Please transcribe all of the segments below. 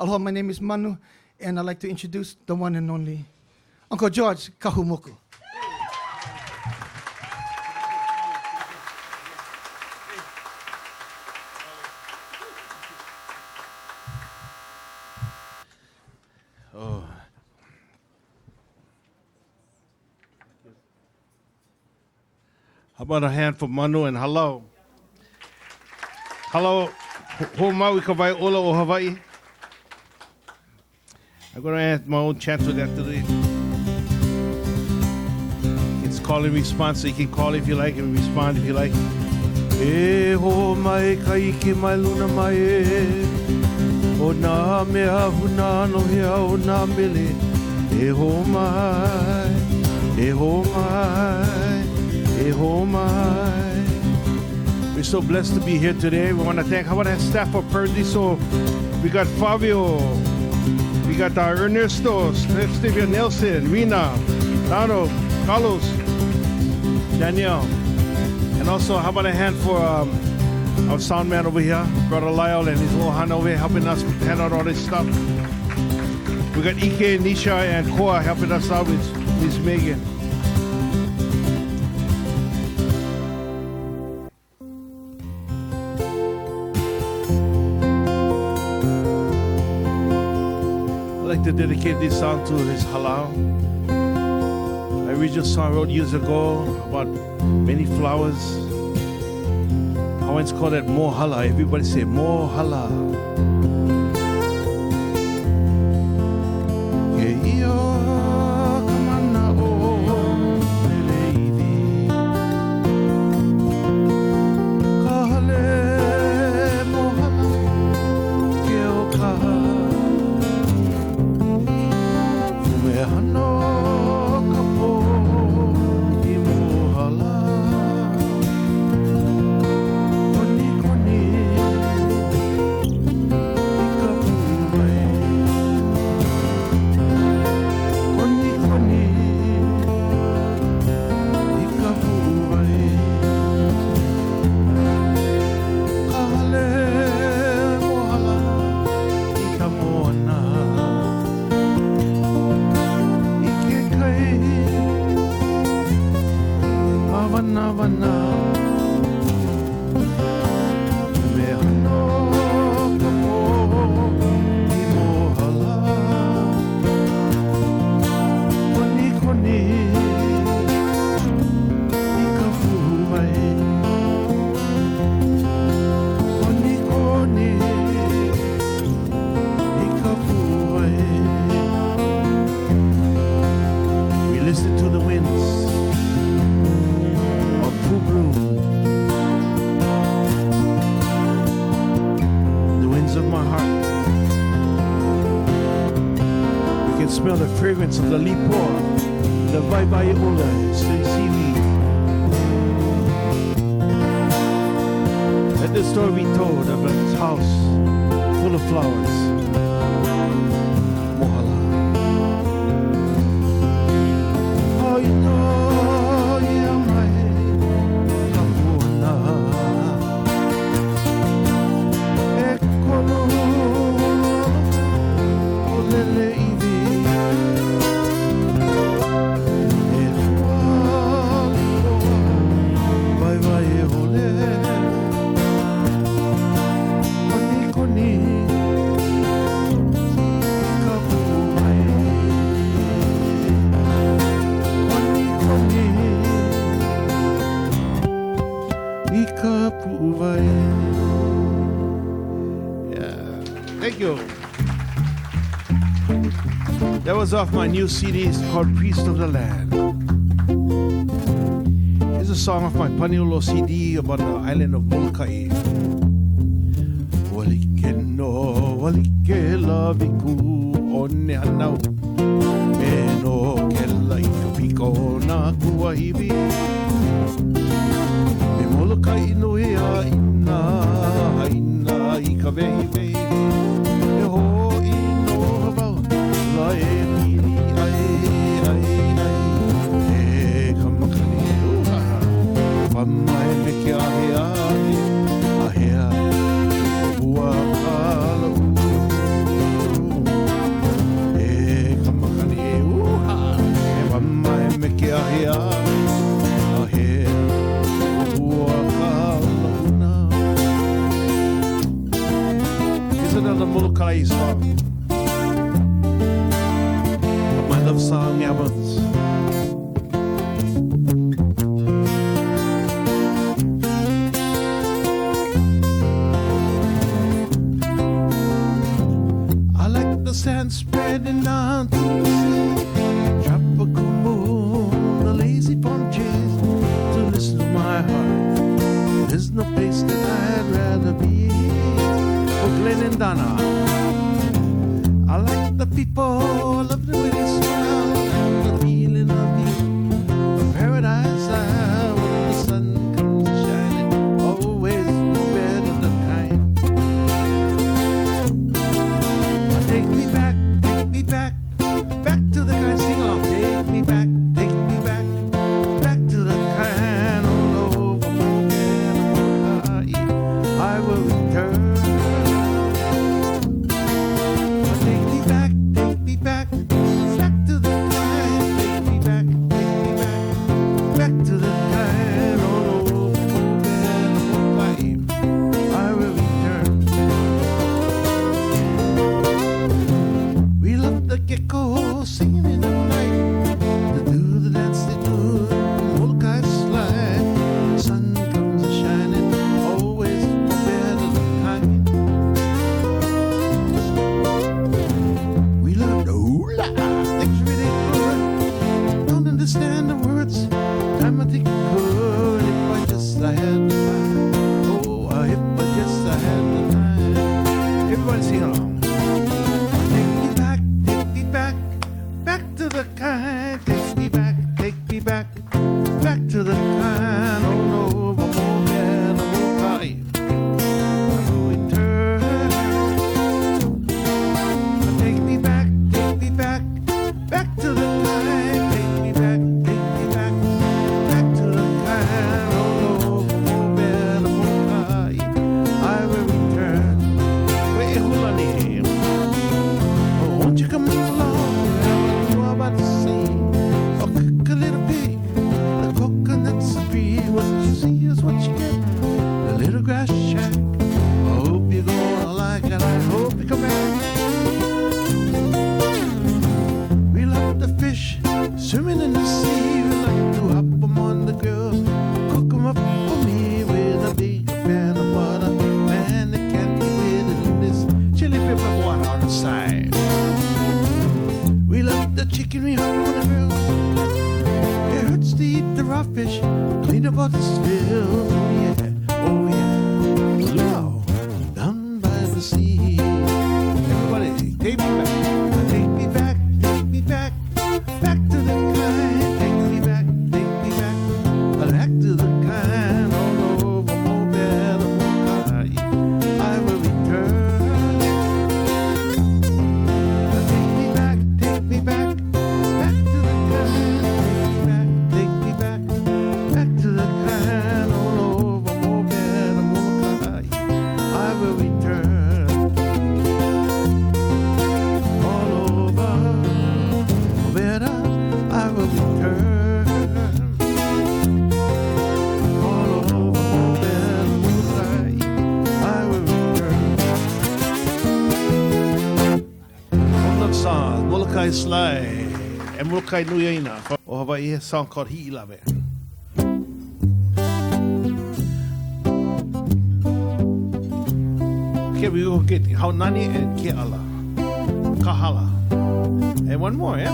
Aloha, my name is Manu, and I'd like to introduce the one and only Uncle George Kahumuku. Oh. How about a hand for Manu and hello? Hello, ho maui ka vai ola o Hawaii. I'm going to add my own chant with that today. It's call and response, so you can call if you like and respond if you like. E ho mai ka ike mai luna mai e o nā mea huna no hea o nā mele. E ho mai, e ho mai, e ho mai. We're so blessed to be here today. We want to thank, how about that staff of Paradiso? We got Fabio, we got Ernesto, Stevia Nelson, Rina, Dano, Carlos, Danielle. And also, how about a hand for our sound man over here, Brother Lyle and his little hand over here helping us hand out all this stuff. We got Ike, Nisha, and Koa helping us out with Miss Megan. To dedicate this song to his halal. I original song I wrote years ago about many flowers. Hawaiians call that mohala. Everybody say mohala. Fragrance of the lipo, the bye-bye ola, seaweed. Let the story be told of his house full of flowers. Mohala. Oh, you know, yeah, my kapuna. Ekolo, olele. Thank you. That was off my new CD. It's called Priest of the Land. Here's a song off my Paniolo CD about the island of Molokai. Walike no, walike laviku one anau. Eno kela ikapiko na kuahibi. Me Molokai no ea ina ikavehive. Kalai song. My love song albums. I like the sand spreading down to the sea. Tropical moon, the lazy palm trees. To listen to my heart. There's no place that I'd rather be. Oh, Glenn and Donna. I like the people, love the way they smile, and the feeling of the paradise. When the sun comes shining, always better than kind. Take me back, back to the kind. Sing along. Take me back, back to the kind. All over again, I will return. Back to the kind, take me back to the kind, all over again, I will return. We love the gecko singing in the night, to do the dance they do, Molokai slide. Sun comes shining, always better than kind. We love the hula, things really good. Don't understand the words, time I think I could. If I just I had the time, oh, if I just I had the time. Everybody sing along. Take me back, back to the kind. Take me back, back to the kind. All over more than a more time. I will return. Take me back, back to the kind. Take me back, back to the kind. All over more than a more time. I will return. Wait, Hulani. Oh, won't you come along? How about the sea? Oh, cook a little pig. The coconuts are free. What you see is what you get. The little grass shack. I hope you're gonna like it. I hope you come back. We love the fish swimming in the sea. We like to hop them on the grill, cook them up for me with a big pan of butter. Man, they can't get rid of this chili pepper water on the side. We love the chicken we hop on the grill. It hurts to eat the raw fish, clean up all the spills. Oh yeah, oh yeah. Now, down by the sea. Everybody, take me back. Take me back, back to the kind. Take me back, back to the kind. All over more better, more high. I will return. Take me back, back to the kind. Take me back, back to the kind. All over more better, more high. I will return. All over better, I will return. All over better, I will return. One love song, Molokai Slide, and Molokai Nuyaina, or Hawaii, a song called Hi'ilawe. Okay, we will get Haunani and Keala. Kahala. And one more, yeah?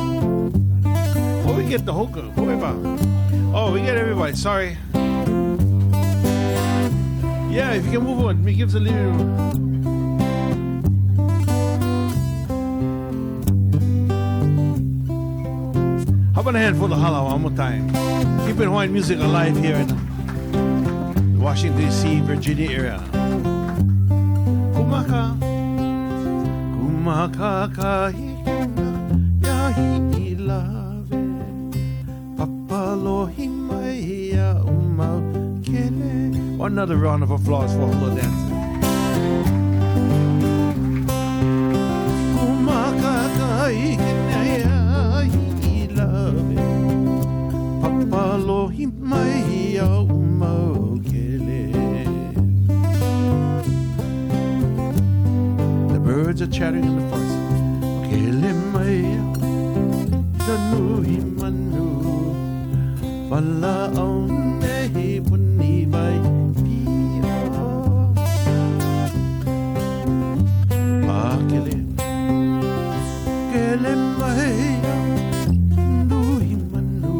Oh, we get the whole group. Oh, we get everybody. Sorry. Yeah, if you can move on. Me gives a little. How about a handful of hala one more time? Keeping Hawaiian music alive here in the Washington, D.C., Virginia area. Kumaka. Kumaka kahikina ya hi'ilawe. Papalohimai ya umaukele. Another round of applause for hula dancing. Kumaka kahikina ya hi'ilawe. Papalohimai ya umaukele. The birds are gathering in the forest. Kele mai tanu himanu wala on nehi puni vai pio. Kele mai tanu himanu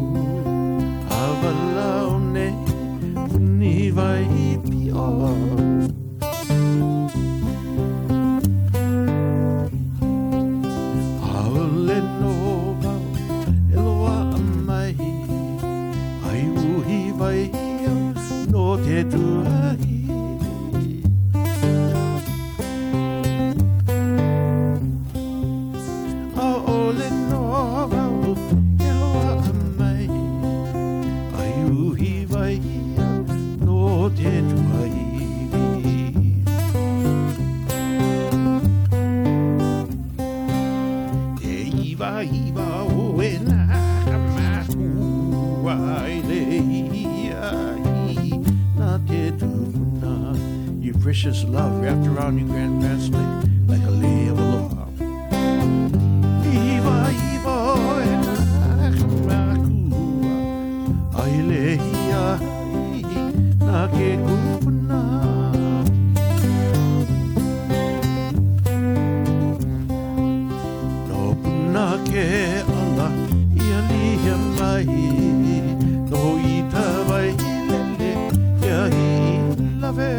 wala on nehi puni vai pio. Precious love wrapped around your grandparents' leg like a lay of aloha. Iwa, iwa, enakakua, ailehia, na ke kupuna. No puna ke ala, ia liha mai, no ita vai lele, ia hi lave.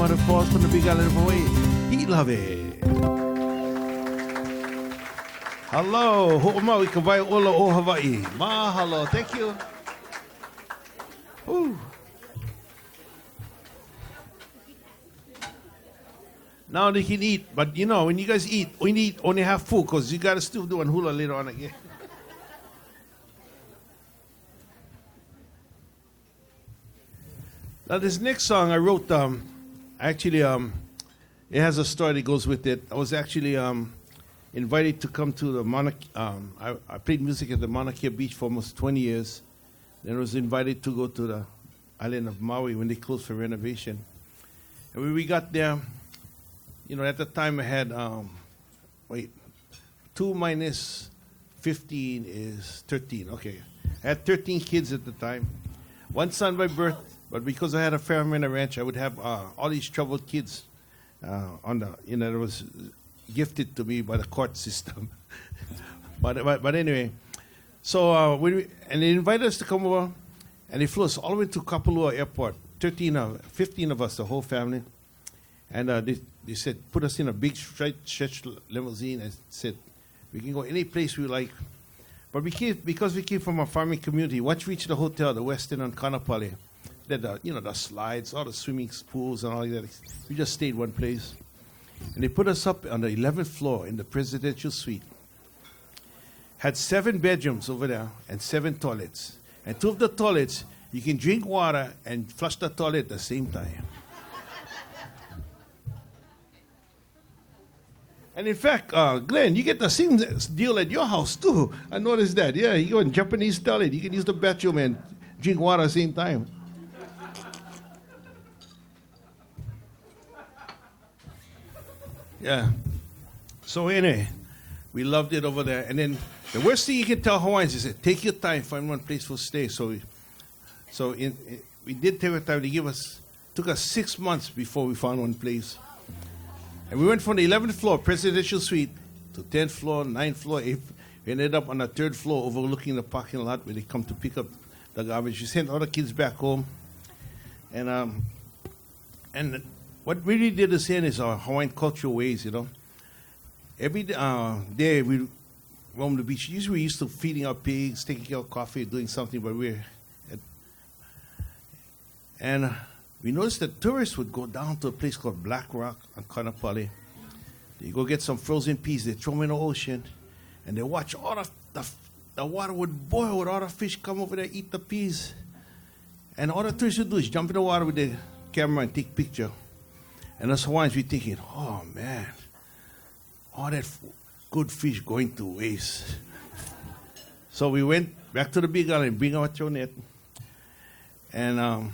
Waterfalls from the Big Island of Hawaii. Ilave. Hello, ho'omaui ka vai ola o Hawaii. Mahalo, thank you. Ooh. Now they can eat, but you know, when you guys eat, we only have food because you got to still do one hula later on again. Now this next song I wrote, actually, it has a story that goes with it. I was actually invited to come to the Mauna Kea. I played music at the Mauna Kea beach for almost 20 years. Then I was invited to go to the island of Maui when they closed for renovation. And when we got there, you know, at the time I had, 2 minus 15 is 13. Okay. I had 13 kids at the time. One son by birth, but because I had a farm and a ranch, I would have all these troubled kids that was gifted to me by the court system. but anyway, so and they invited us to come over, and they flew us all the way to Kapalua Airport, 15 of us, the whole family. And they said, put us in a big stretch limousine and said, we can go any place we like. But because we came from a farming community, once we reached the hotel, the Westin on Kanapale, the slides, all the swimming pools and all that, we just stayed one place. And they put us up on the 11th floor in the presidential suite. Had 7 bedrooms over there and 7 toilets. And 2 of the toilets, you can drink water and flush the toilet at the same time. And in fact, Glenn, you get the same deal at your house too. I noticed that. Yeah, you go in Japanese toilet, you can use the bathroom and drink water at the same time. Yeah. So anyway, we loved it over there. And then the worst thing you can tell Hawaiians is that take your time, find one place for stay. So we did take our time. Took us 6 months before we found one place. And we went from the 11th floor, presidential suite, to 10th floor, 9th floor, 8th. We ended up on the 3rd floor overlooking the parking lot where they come to pick up the garbage. We sent all the kids back home. And what really did us in is our Hawaiian cultural ways, you know. Every day we roam the beach. Usually we used to feeding our pigs, taking care of coffee, doing something, but we noticed that tourists would go down to a place called Black Rock on Kaanapali. They go get some frozen peas, they throw them in the ocean, and they watch all the water would boil with all the fish come over there, eat the peas. And all the tourists would do is jump in the water with the camera and take picture. And as Hawaiians, we're thinking, oh man, all that good fish going to waste. So we went back to the big island, bring our throw net. And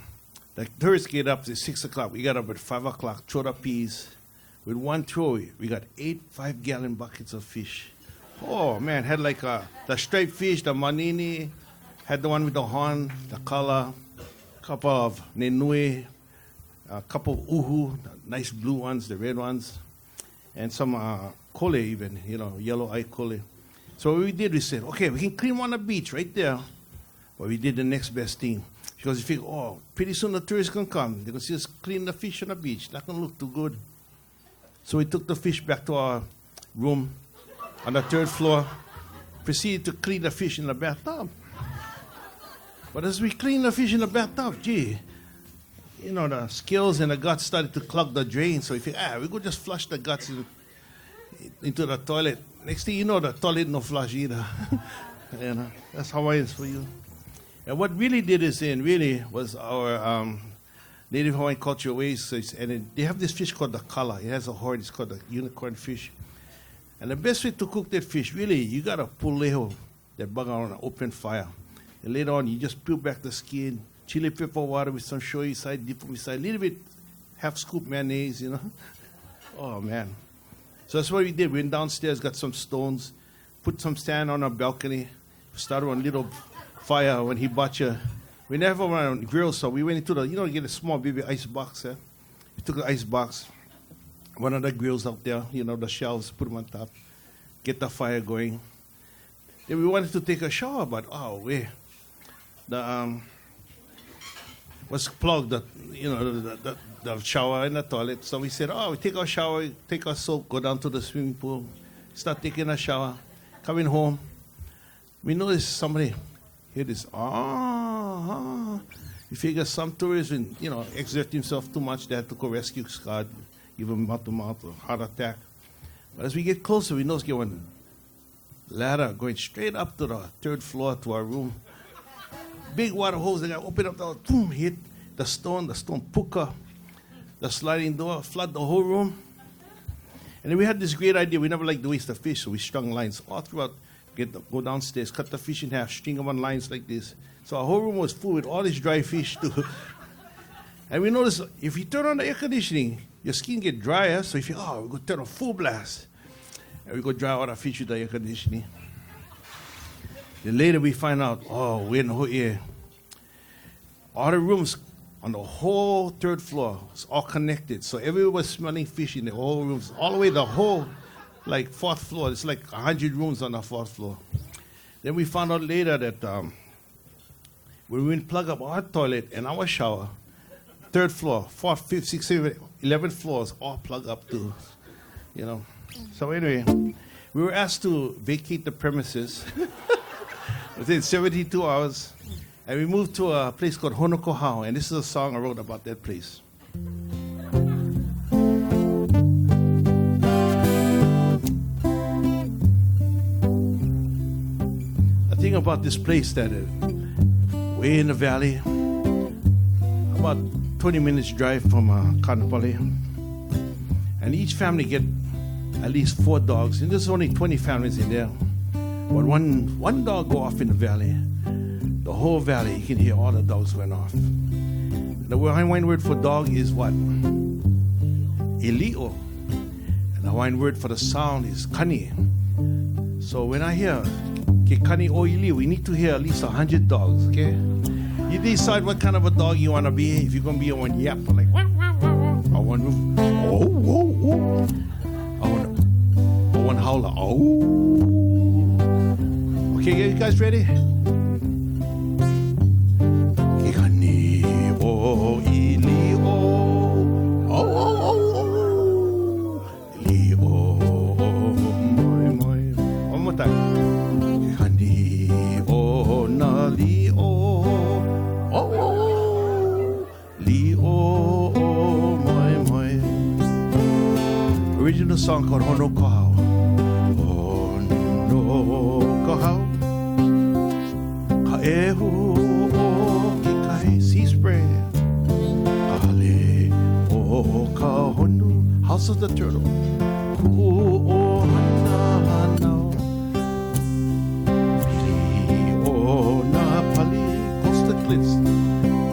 the tourists get up at 6 o'clock. We got up at 5 o'clock, throw the peas. With one throw, we got 8 5-gallon buckets of fish. Oh, man, had like the striped fish, the manini, had the one with the horn, the color, a couple of nenui, a couple of uhu, the nice blue ones, the red ones, and some kole even, you know, yellow-eye kole. So what we did, we said, okay, we can clean one on the beach right there. But we did the next best thing. Because we figured, oh, pretty soon the tourists can come. They're going to see us clean the fish on the beach. Not going to look too good. So we took the fish back to our room on the 3rd floor, proceeded to clean the fish in the bathtub. But as we cleaned the fish in the bathtub, gee, you know, the scales and the guts started to clog the drain. So we figured, we could just flush the guts into the toilet. Next thing you know, the toilet no flush either. You know, that's Hawaiians for you. And what really did this in really was our native Hawaiian cultural ways. And they have this fish called the kala. It has a horn. It's called the unicorn fish. And the best way to cook that fish, really, you got to puleho that bug on an open fire. And later on, you just peel back the skin, chili pepper water with some shoyu side, dip them inside, a little bit, half scoop mayonnaise, you know. Oh, man. So that's what we did. We went downstairs, got some stones, put some sand on our balcony, started on a little fire when he bought you. We never went on grill, so we went into the, get a small baby ice box. We took the ice box, one of the grills out there, the shelves, put them on top, get the fire going. Then we wanted to take a shower, but the was plugged, the shower in the toilet. So we said, we take our shower, take our soap, go down to the swimming pool, start taking a shower, coming home. We noticed somebody hear this, You figure some tourists, exert himself too much, they had to go rescue Scott, give him mouth-to-mouth or heart attack. But as we get closer, we notice one ladder going straight up to the 3rd floor to our room. Big water hose, they got open up, boom, hit the stone puka, the sliding door, flood the whole room. And then we had this great idea. We never liked to waste the fish, so we strung lines all throughout. Go downstairs, cut the fish in half, string them on lines like this. So our whole room was full with all this dry fish too. And we noticed if you turn on the air conditioning, your skin get drier. So if we're going to turn on full blast. And we go dry all the fish with the air conditioning. Then later we find out, we're in the whole air. All the rooms on the whole 3rd floor was all connected. So everyone was smelling fish in the whole rooms, all the way the whole 4th floor. It's like 100 rooms on the 4th floor. Then we found out later that when we went plug up our toilet and our shower, 3rd floor, 4th, 5th, 6th, 7th, 11th floors all plug up too, So anyway, we were asked to vacate the premises within 72 hours, and we moved to a place called Honokohau, and this is a song I wrote about that place. The thing about this place that way in the valley, about 20 minutes drive from Kaanapali, and each family get at least 4 dogs, and there's only 20 families in there. But one dog go off in the valley, the whole valley, you can hear all the dogs went off. The Hawaiian word for dog is what? Ilio. And the Hawaiian word for the sound is kani. So when I hear ke kani o ilio, we need to hear at least 100 dogs, okay? You decide what kind of a dog you want to be. If you're going to be a one yap, like, I want I want howler, Okay, you guys ready? Ili o moi moi. Original song called Hono Kahau. Hono Kahau. Ka ehu o ki kai sea spray. Ale o ka honu. House of the Turtle. Ku o hana hanao. Pili o na pali Costa Cliffs.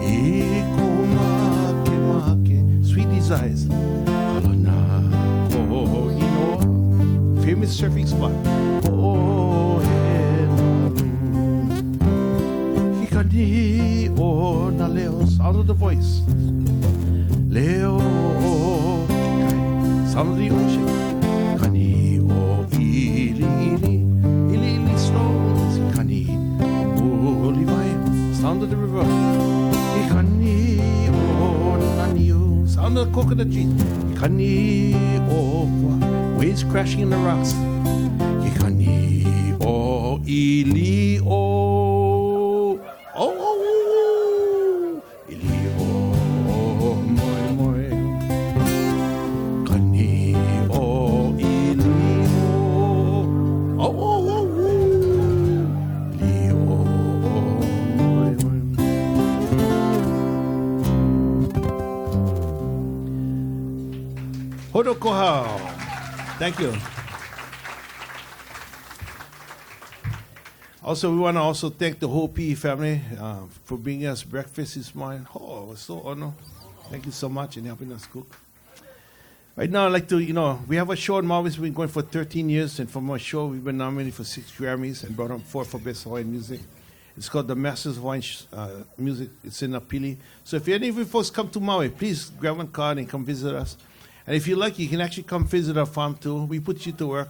Iko make make. Sweet Desires. Kalana o inoa. Famous surfing spot. O henaru. Hikani o na leo. Sound of the voice. Leo Sound of the ocean. Kani o ili ili. Ili ili stones. Kani o olivai. Sound of the river. Kani o naniu. Sound of the coconut tree. Kani o waves crashing in the rocks. Kani o ili o. Ili o moi moi. Kani o ili o. Ili o moi moi. Hono Kahau. Thank you. Also, we want to also thank the whole PE family for bringing us breakfast this morning. Oh, it was so honored. Thank you so much and helping us cook. Right now, I'd like to, we have a show in Maui. We've been going for 13 years, and from our show, we've been nominated for 6 Grammys and brought home 4 for Best Hawaiian Music. It's called the Masters of Hawaiian Music. It's in Apili. So if any of you folks come to Maui, please grab one card and come visit us. And if you like, you can actually come visit our farm too. We put you to work,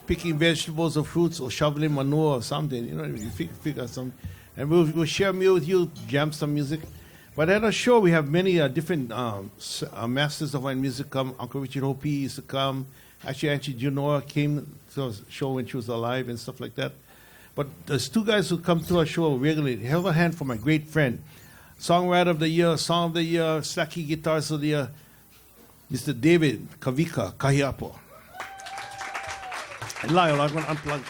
picking vegetables or fruits or shoveling manure or something. You figure out something. And we'll share a meal with you, jam some music. But at our show, we have many different masters of Hawaiian music come. Uncle Richard Hopi used to come. Actually, Auntie Junoa came to our show when she was alive and stuff like that. But there's 2 guys who come to our show regularly. Have a hand for my great friend, Songwriter of the Year, Song of the Year, Slacky Guitarist of the Year, Mr. David Kavika Kahiapo. And Lyle, I'm going to unplug.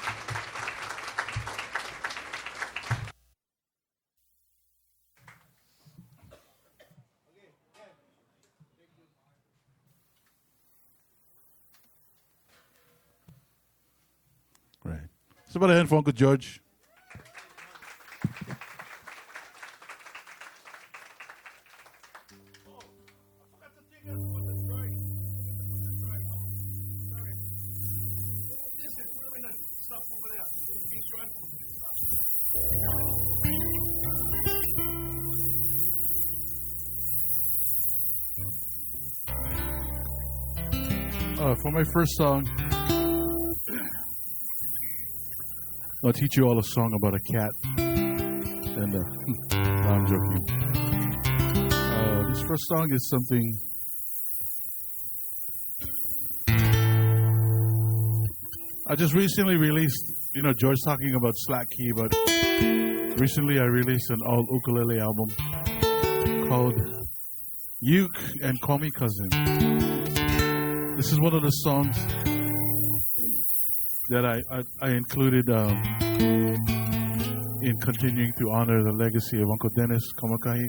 Right. It's about a hand for Uncle George. For my first song, I'll teach you all a song about a cat. And no, I'm joking. This first song is something I just recently released. George talking about Slack Key, but recently I released an all ukulele album called Uke and Call Me Cousin. This is one of the songs that I included in continuing to honor the legacy of Uncle Dennis Kamakahi.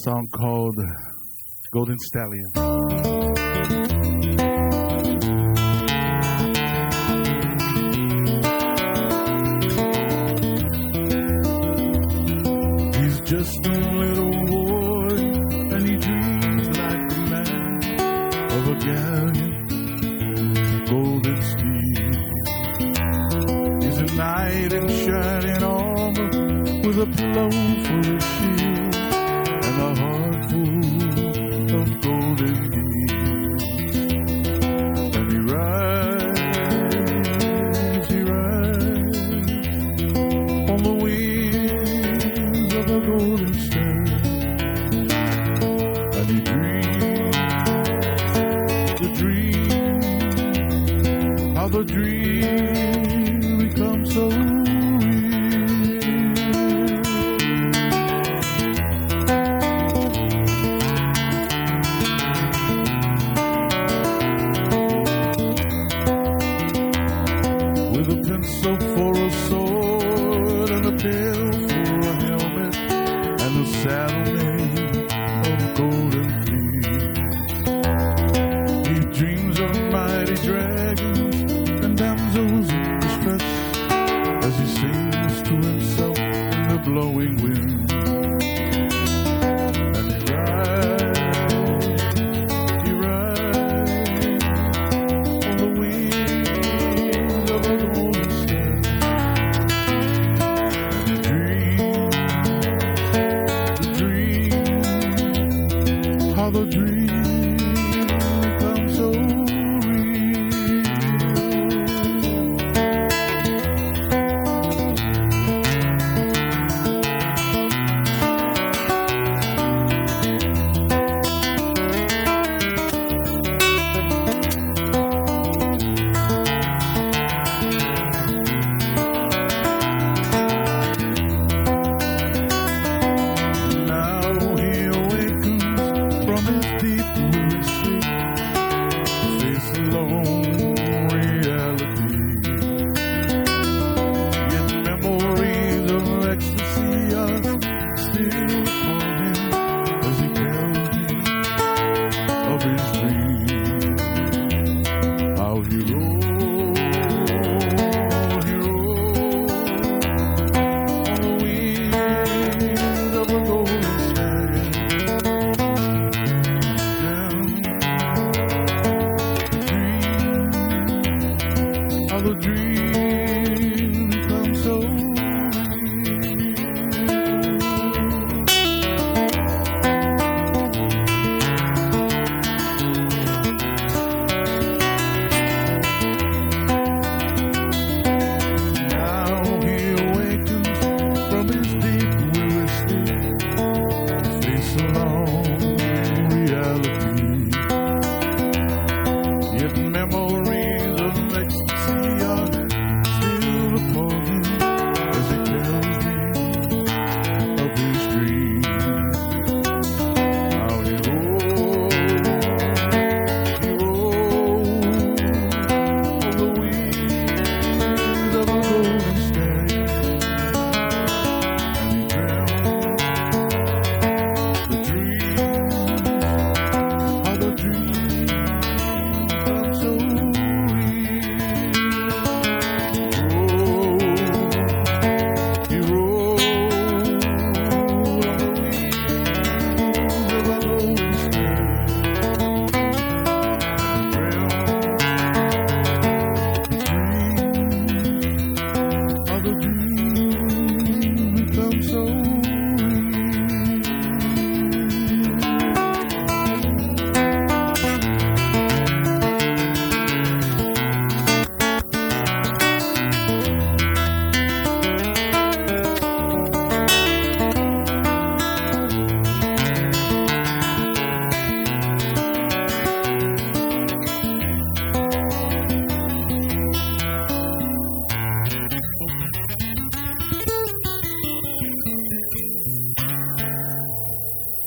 Song called Golden Stallion. Just a little boy, and he dreams like a man of a galleon, golden steed. He's a knight in shining armor with a pillow for a shield and a heart full of golden deeds. And he rides on the wings of a golden star. blowing wind. And he rides on the wings of a golden star. And he dreams, how the dream comes so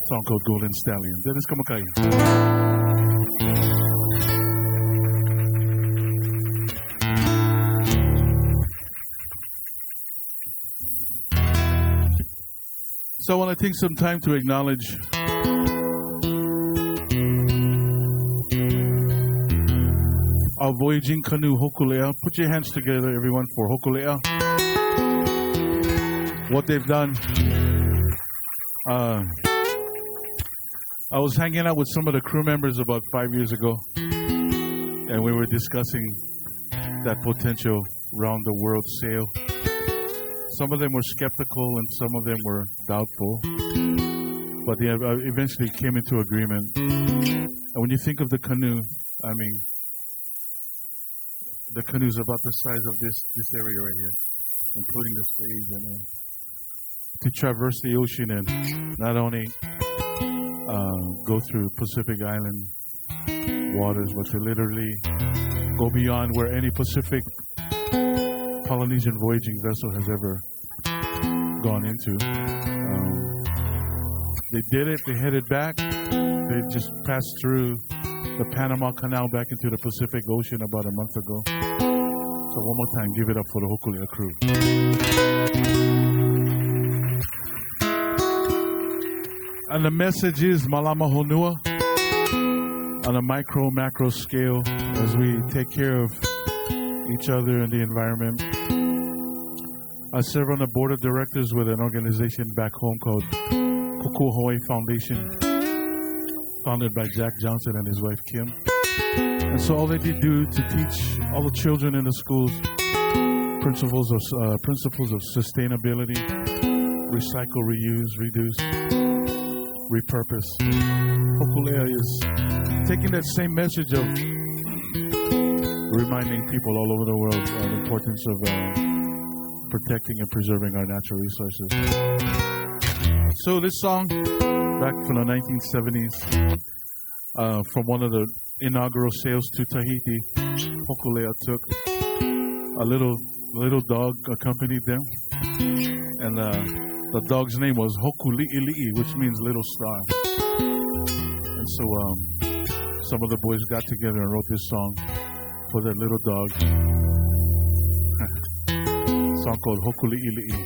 song called Golden Stallion. Dennis Kamakai. So I want to take some time to acknowledge our voyaging canoe, Hokulea. Put your hands together, everyone, for Hokulea. What they've done. I was hanging out with some of the crew members about 5 years ago, and we were discussing that potential round-the-world sail. Some of them were skeptical, and some of them were doubtful, but they eventually came into agreement. And when you think of the canoe, I mean, the canoe is about the size of this area right here, including the stage, and to traverse the ocean and not only go through Pacific Island waters, but to literally go beyond where any Pacific Polynesian voyaging vessel has ever gone into. They did it, they headed back, they just passed through the Panama Canal back into the Pacific Ocean about a month ago. So one more time, give it up for the Hokulea crew. And the message is Malama Honua on a micro, macro scale as we take care of each other and the environment. I serve on the board of directors with an organization back home called Kuku Hawaii Foundation, founded by Jack Johnson and his wife Kim. And so all they did do to teach all the children in the schools principles of sustainability, recycle, reuse, reduce, repurpose. Hokulea is taking that same message of reminding people all over the world of the importance of protecting and preserving our natural resources. So this song, back from the 1970s, from one of the inaugural sails to Tahiti, Hokulea took a little dog accompanied them, and the dog's name was Hokuli'ili'i, which means little star. And so some of the boys got together and wrote this song for that little dog. A song called Hokuli'ili'i.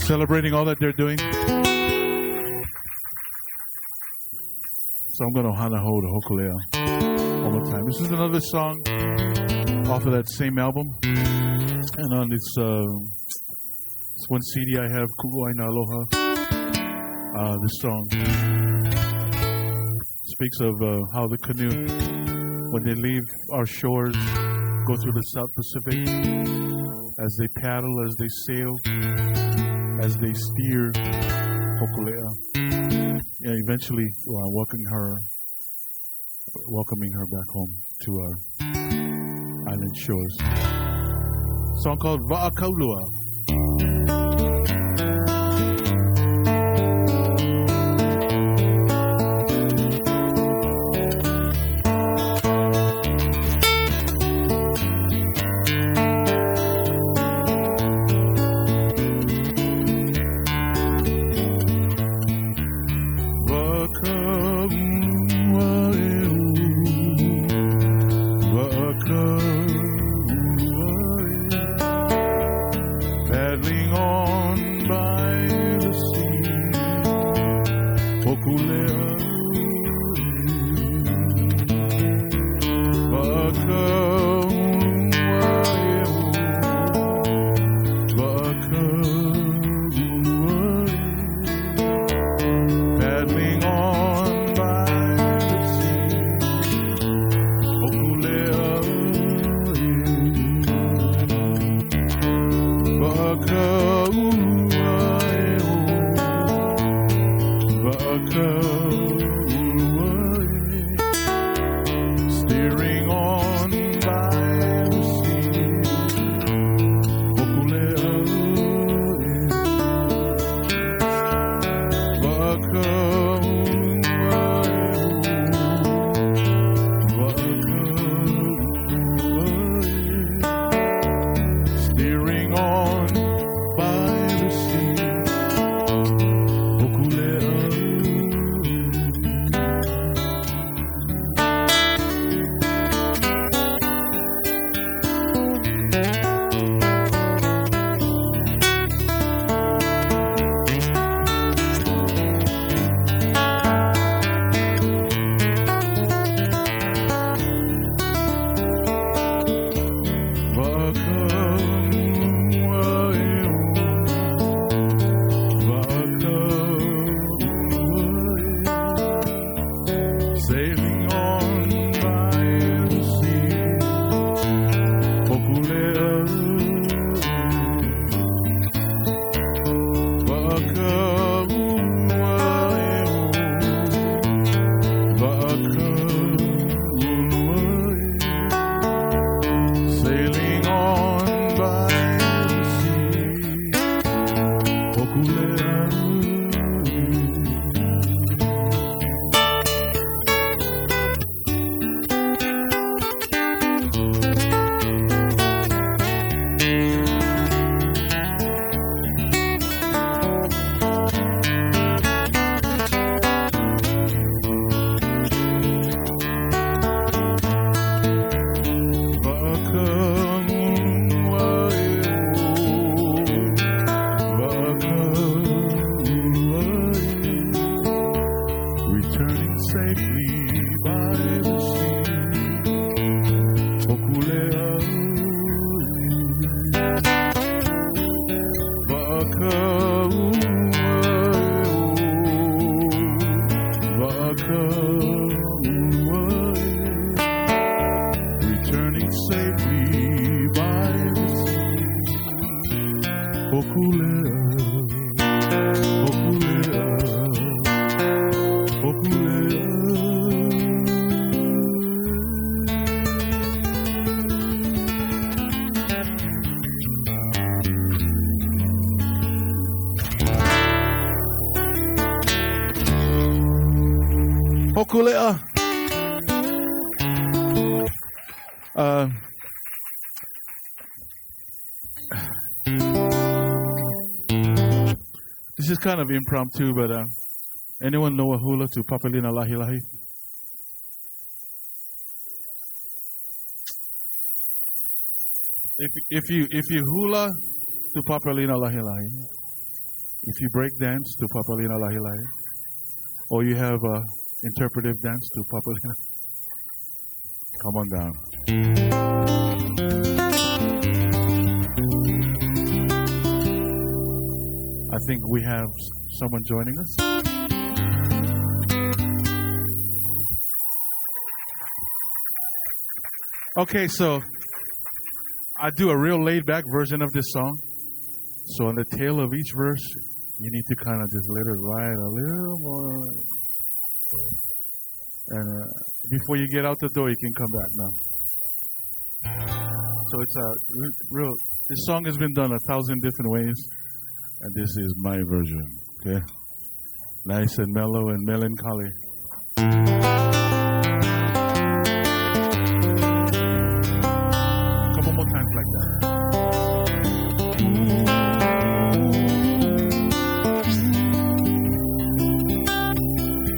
Celebrating all that they're doing. So I'm going to hana ho to Hokulea all the time. This is another song off of that same album. And on this one CD I have, Ku'uaina Aloha. This song speaks of how the canoe, when they leave our shores, go through the South Pacific, as they paddle, as they sail, as they steer Hokulea. Yeah, eventually welcoming her back home to our island shores. Song called Va'akaulua. Paddling on by the sea, Hokulea, paddling on by the sea, Hokulea. Steering on by the sea, Hokulea, steering on by the sea, Hokulea. Sailing on by the sea, Hokulea, sailing on by the sea, Hokulea. Returning safely by the sea, Hokulea, returning safely by the sea, Hokulea, Hokulea. Hokulea. This is kind of impromptu, but anyone know a hula to Papalina Lahi Lahi? If you hula to Papalina Lahi Lahi, if you break dance to Papalina Lahi Lahi, or you have interpretive dance to Papalina, come on down. I think we have someone joining us. Okay, so I do a real laid-back version of this song. So on the tail of each verse, you need to kind of just let it ride a little more. And before you get out the door, you can come back now. So it's a real. This song has been done 1,000 different ways, and this is my version. Okay, nice and mellow and melancholy. Couple more times like that.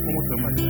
One more time like that.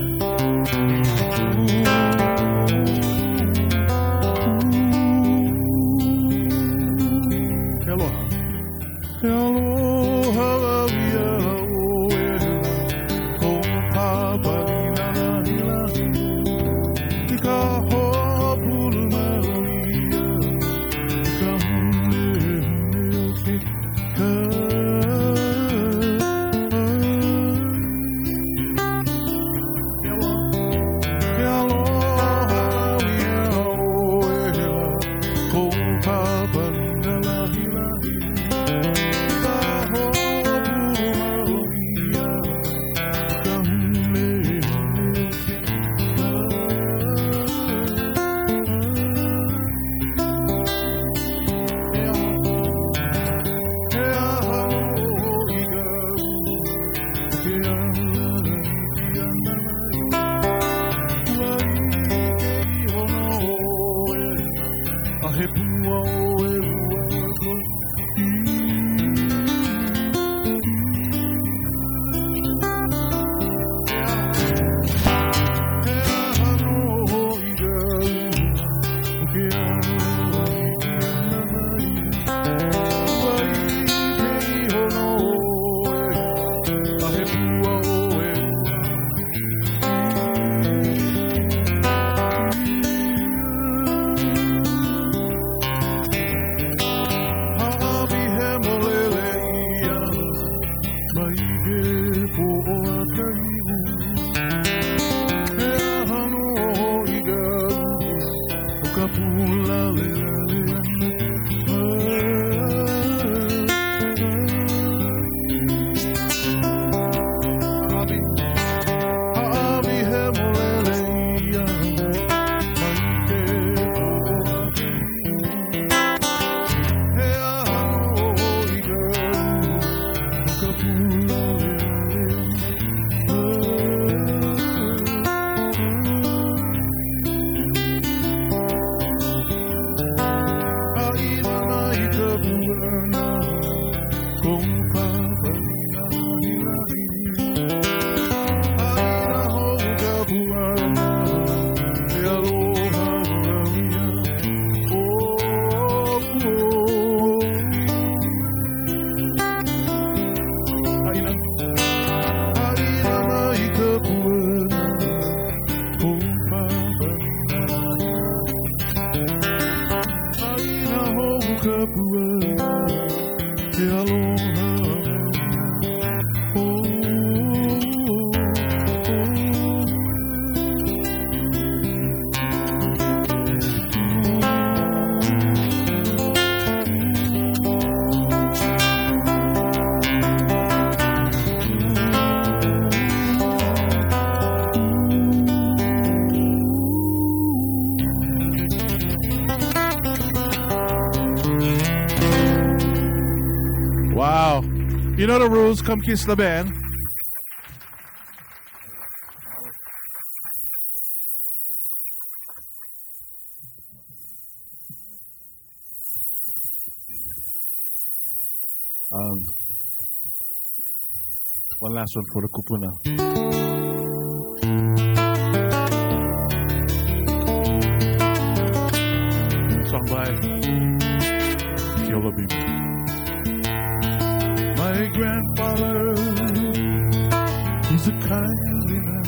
Wow. You know the rules. Come kiss the band. One last one for the kupuna. Song by Keola Beam. My grandfather, he's a kindly man.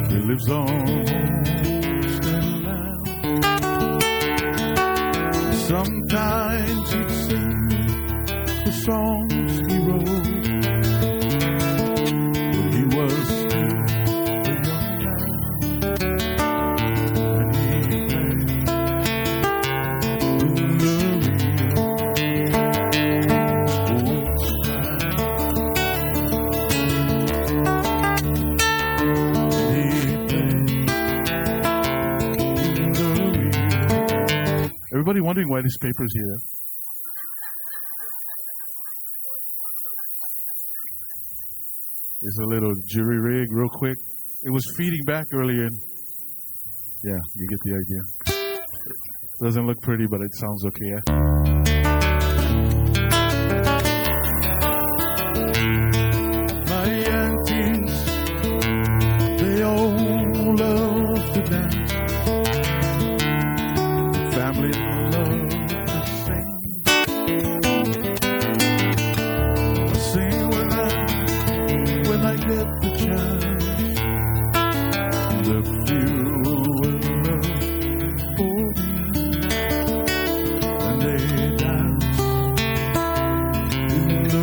He lives on Staten Land. Sometimes he'd sing the songs he wrote when he was still a young man. And he played the Rio. Anybody wondering why this paper is here? There's a little jury rig, real quick. It was feeding back earlier. Yeah, you get the idea. Doesn't look pretty, but it sounds okay. My aunties, they all love to dance. Family love to sing. I sing with them when I get the chance. They're filled with love for me, and they dance in the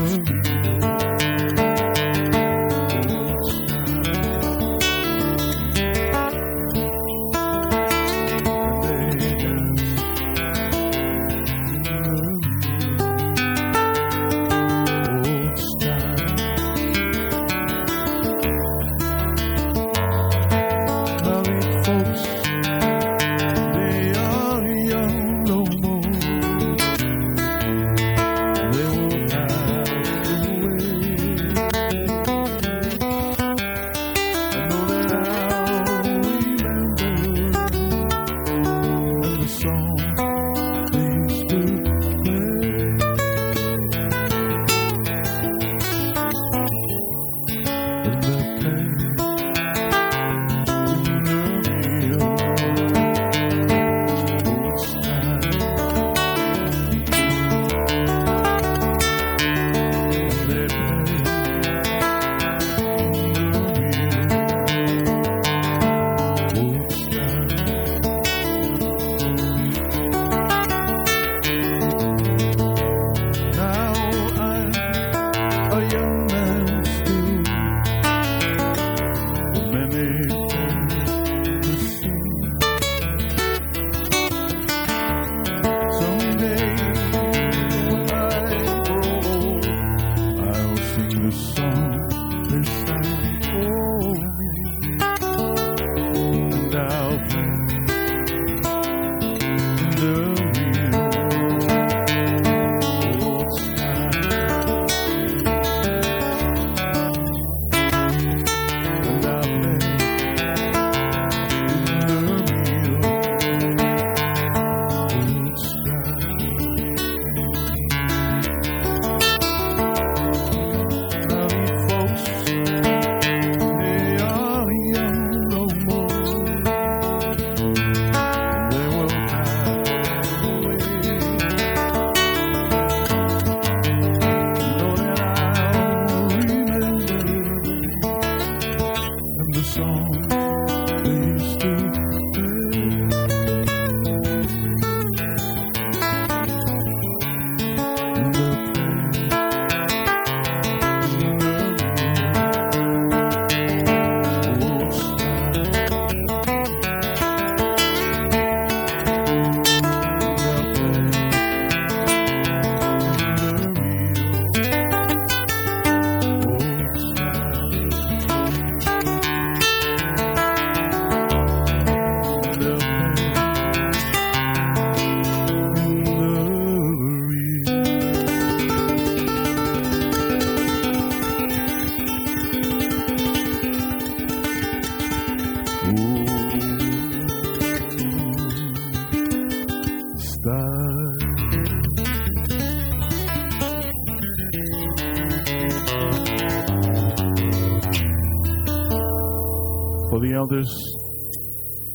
For the elders,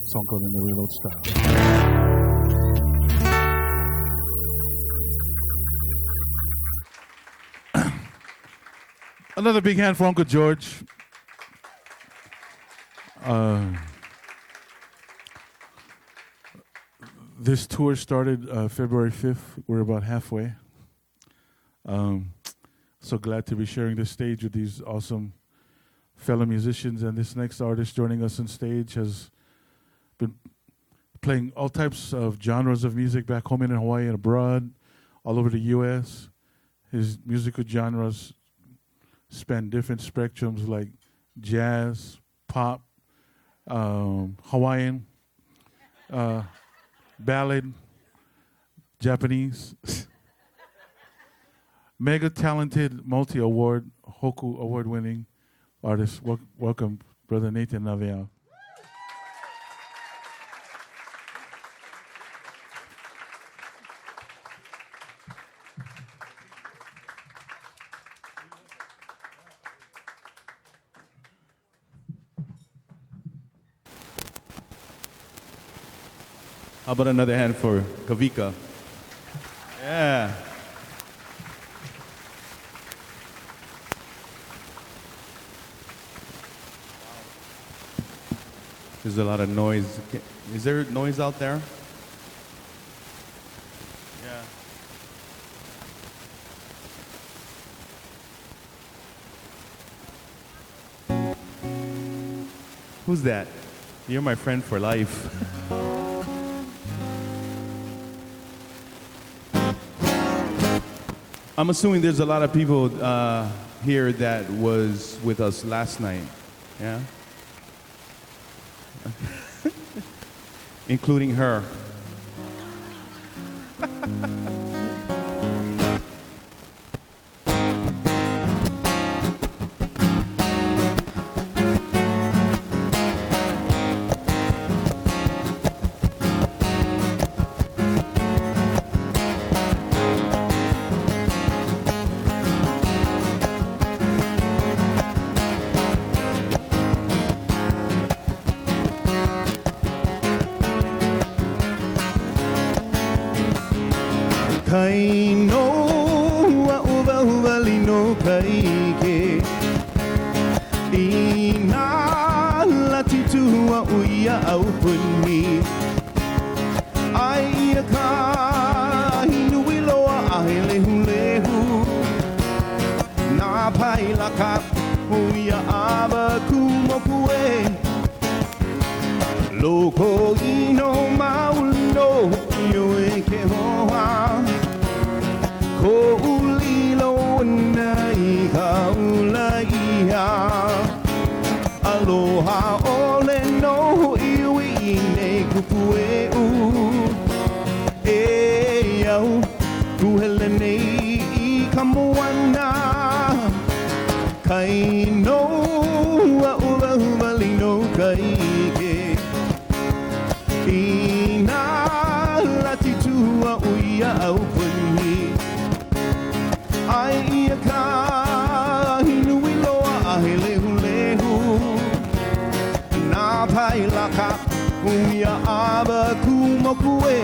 song called In the Real Old Style. Another big hand for Uncle George. This tour started February 5th. We're about halfway. So glad to be sharing this stage with these awesome fellow musicians. And this next artist joining us on stage has been playing all types of genres of music back home in Hawaii and abroad, all over the U.S. His musical genres span different spectrums like jazz, pop, Hawaiian, ballad, Japanese. Mega talented, multi-award, Hoku award-winning artist. Welcome, Brother Nathan Naveal. How about another hand for Kavika? Yeah. There's a lot of noise. Is there noise out there? Yeah. Who's that? You're my friend for life. I'm assuming there's a lot of people here that was with us last night, yeah? Including her. Kai no wa uba uba li no kai ke Ina lati tu wa uia au puni Ai ka hinu wiloa ahe lehu lehu Na pai laka uia aba kumoku e Loko ino mauno yo e ke hoa Ko ulilo nai ka ulaia Aloha ole no iwi nei kupu e u E au kuhele nei I ka moana Kai no wa uwa uwa li no kai ke Ina lati tua uia au puni Ai ka hinu iloa ahe lehu lehu Na pai laka uia aba kumoku e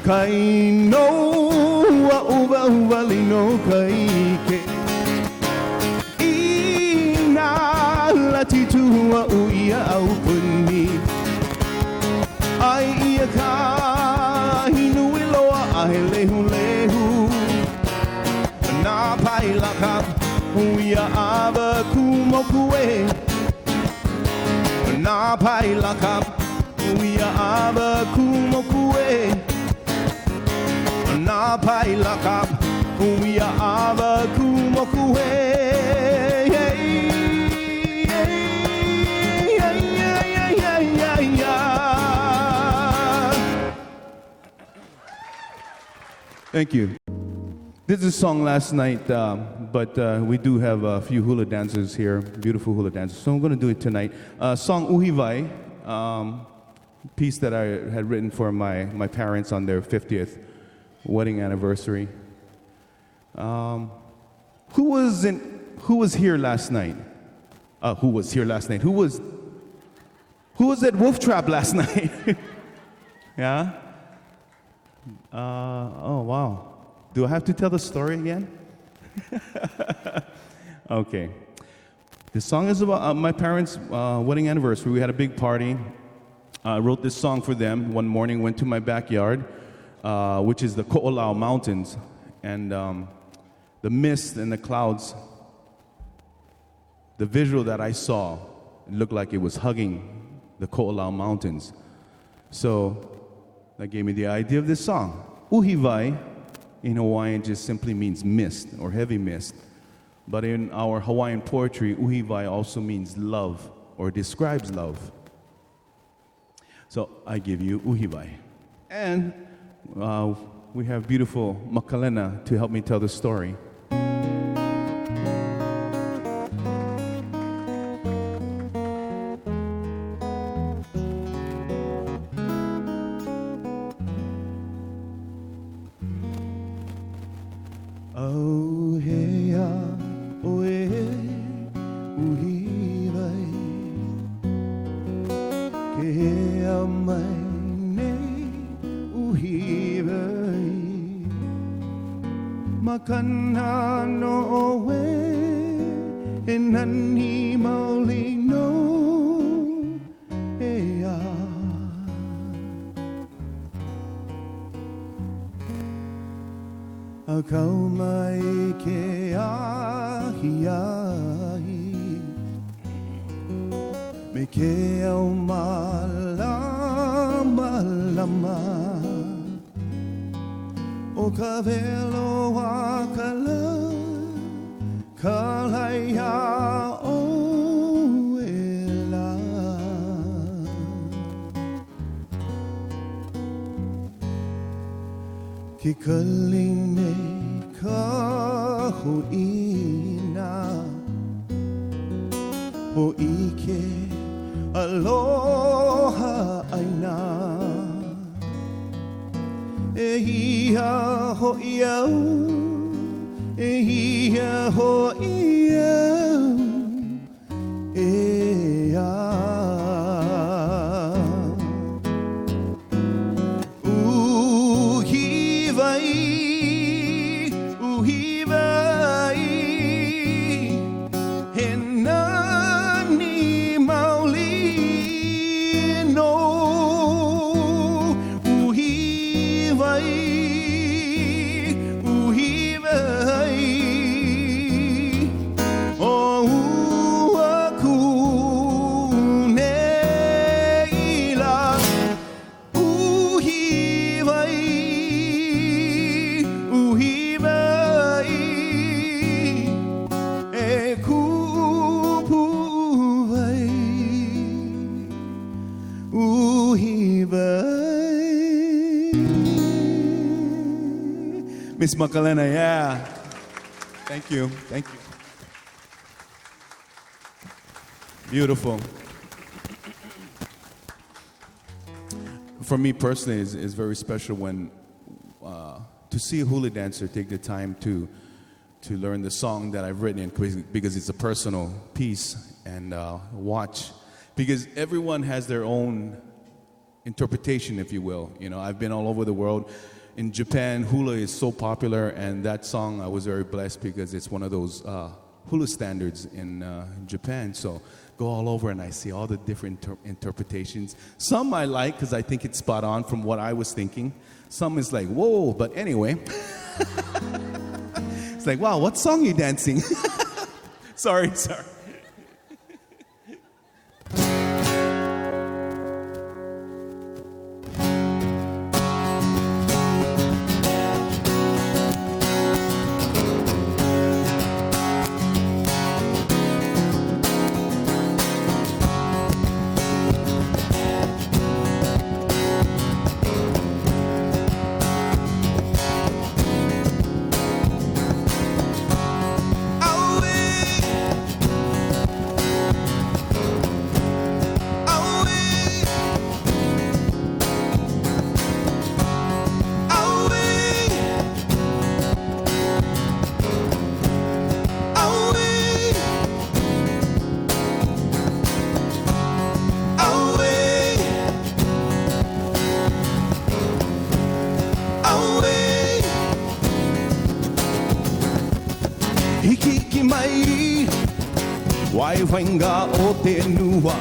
Kai no wa uba uba li no kai ke Ina lati tua uia au puni Ai ia ka hinu iloa ahe lehu lehu Na pai laka uia aba kumoku e Na pai laka uia aba kumoku e Na pai laka uia ava kumoku e Thank you. This is a song last night, but we do have a few hula dancers here, beautiful hula dancers. So I'm going to do it tonight. Song Uhivai, piece that I had written for my parents on their 50th wedding anniversary. Who who was here last night? Who was here last night? Who was at Wolf Trap last night? Yeah? Oh, wow. Do I have to tell the story again? Okay. The song is about my parents' wedding anniversary. We had a big party. I wrote this song for them. One morning, went to my backyard, which is the Ko'olau Mountains. And the mist and the clouds, the visual that I saw, it looked like it was hugging the Ko'olau Mountains. So that gave me the idea of this song. Uhivai in Hawaiian just simply means mist or heavy mist. But in our Hawaiian poetry, uhivai also means love or describes love. So I give you uhivai. And we have beautiful Makalena to help me tell the story. Makana no we enani mauli no ea Akau mai ke ahi ahi me ke au malama lama O ka velo a ka la, ka lai a o e la. Ki ka line ka ho'ina, ho'ike aloha aina. E ia ho ia e ia ho ia e ia uhivai he nani mauli no Miss Makalena, yeah. Thank you, thank you. Beautiful. For me personally, it's very special when to see a hula dancer take the time to learn the song that I've written because it's a personal piece and watch. Because everyone has their own interpretation, if you will. You know, I've been all over the world. In Japan, hula is so popular, and that song I was very blessed because it's one of those hula standards in Japan. So go all over and I see all the different interpretations. Some I like because I think it's spot on from what I was thinking. Some is like, whoa, but anyway. It's like, wow, what song are you dancing? Sorry. mai Wai wainga o te nua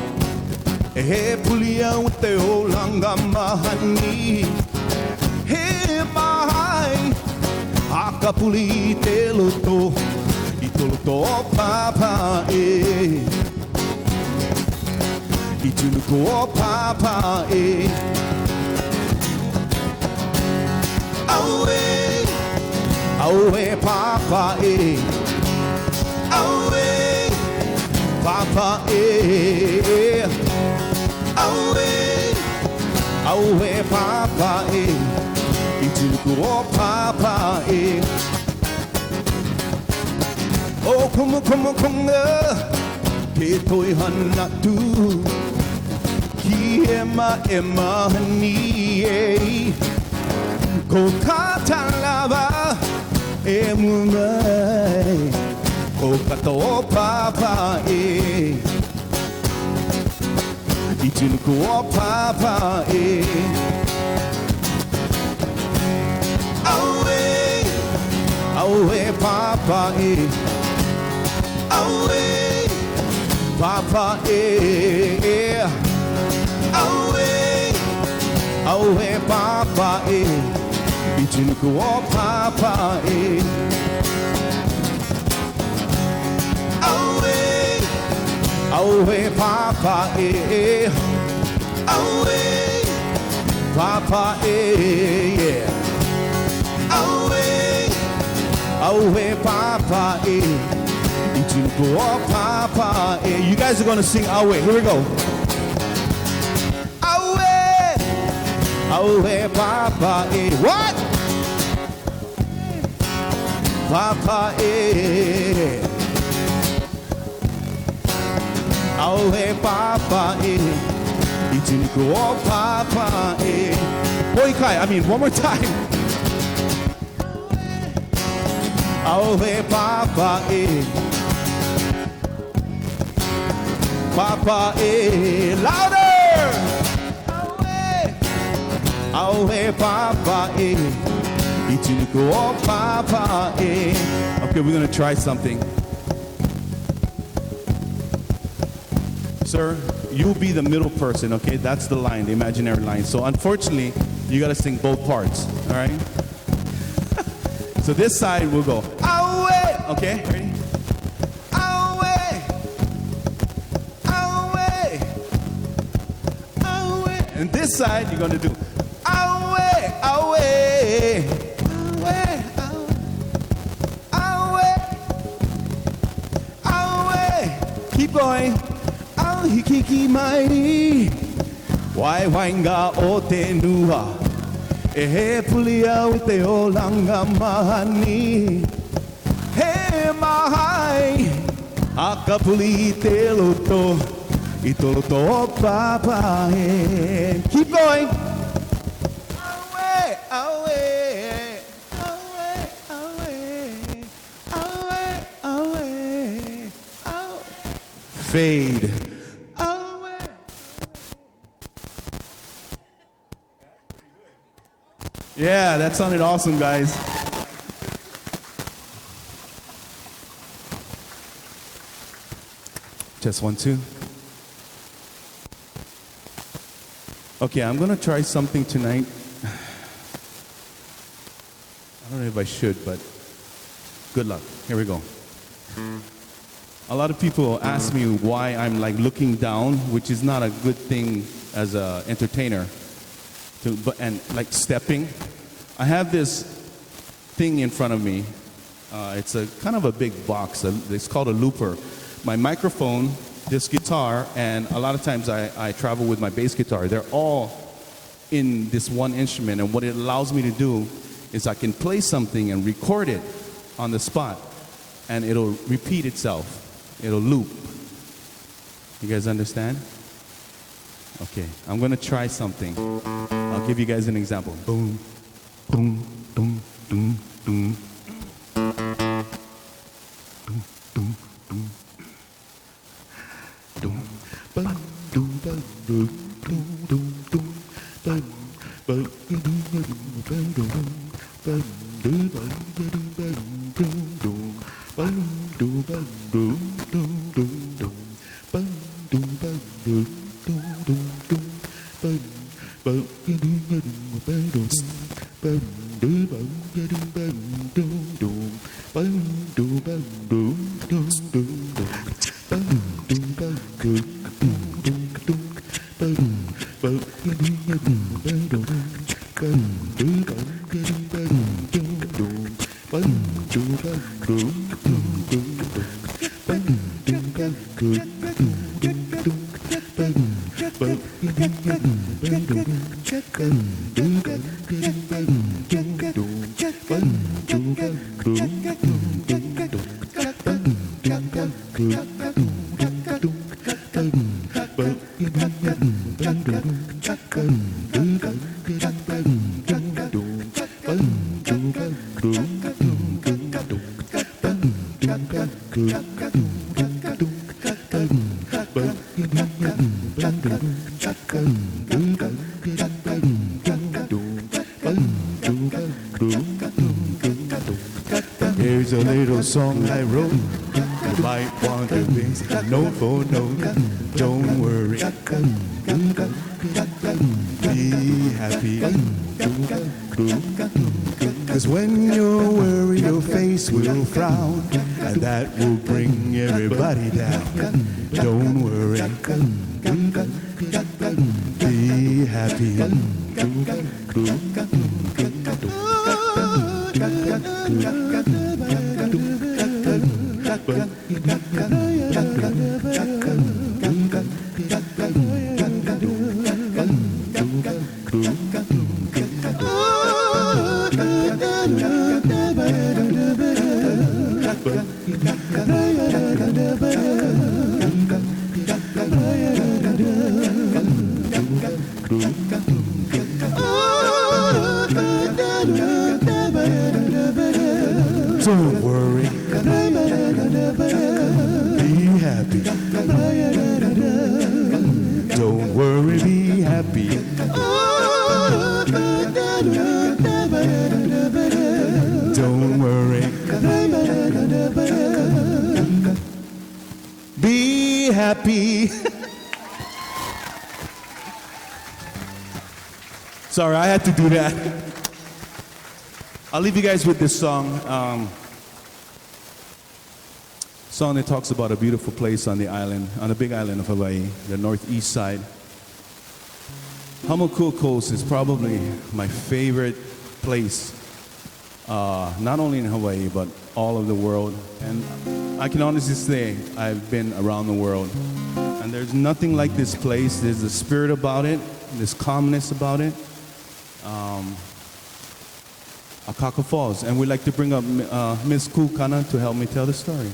E he pulia o te o langa mahani He mahai Aka puli te loto I to loto o papa e I tunuku o papa e Aue Aue papa e Aue papa e Aue Aue papa e I tunuku o papa e O konga Ke toi hana tu Ki e mahani e Ko katalava e mumai Ko kato papa e I tunuku o papa e Aue Aue papa e Aue papa e Aue Aue papa e I tunuku o papa e Aue Aue papa e Aue papa e yeah. Aue Aue papa e I tunuku o papa e You guys are gonna sing Aue. Here we go. Aue papa e what? Papa e Aue papa e I tunuku o papa e Boy Kai, I mean one more time. Aue papa e Papa e louder. Aue papa e I tunuku o papa e Okay, we're gonna try something. Sir, you'll be the middle person, okay? That's the line, the imaginary line. So unfortunately, you gotta sing both parts, all right? So this side will go, Aue! Okay, ready? Aue! Aue! Aue! And this side, you're gonna do, Aue! Aue! Aue! Aue! Aue! Keep going. Au hikiki mai. Wai wainga o te nua. E he pulia o te o langa mahani. He mahai. Aka puli te loto. I to loto o papa he. Keep going. Aue, aue. Aue, aue. Aue, aue. Aue. Fade. Aue. Yeah, that sounded awesome, guys. Just 1, 2. Okay, I'm gonna try something tonight. I don't know if I should, but good luck. Here we go. A lot of people ask me why I'm like looking down, which is not a good thing as an entertainer. And like stepping. I have this thing in front of me. It's a kind of a big box. It's called a looper. My microphone, this guitar, and a lot of times I travel with my bass guitar. They're all in this one instrument, and what it allows me to do is I can play something and record it on the spot, and it'll repeat itself. It'll loop. You guys understand? Okay, I'm gonna try something. I'll give you guys an example. Boom, boom, boom, boom, boom. Here's a little song I wrote. You might want to mix note for note. Don't worry. Be happy. 'Cause when you're worried, your face will frown, and that will bring everybody down. Don't worry. Be happy. Don't worry. Be happy. Don't worry, be happy. Don't worry. Be happy. Sorry, I had to do that. I'll leave you guys with this song. Song that talks about a beautiful place on the island, on the big island of Hawaii, the northeast side. Hamakua Coast is probably my favorite place, not only in Hawaii, but all of the world. And I can honestly say I've been around the world. And there's nothing like this place. There's a spirit about it, this calmness about it. Akaka Falls. And we'd like to bring up Ms. Kukana to help me tell the story.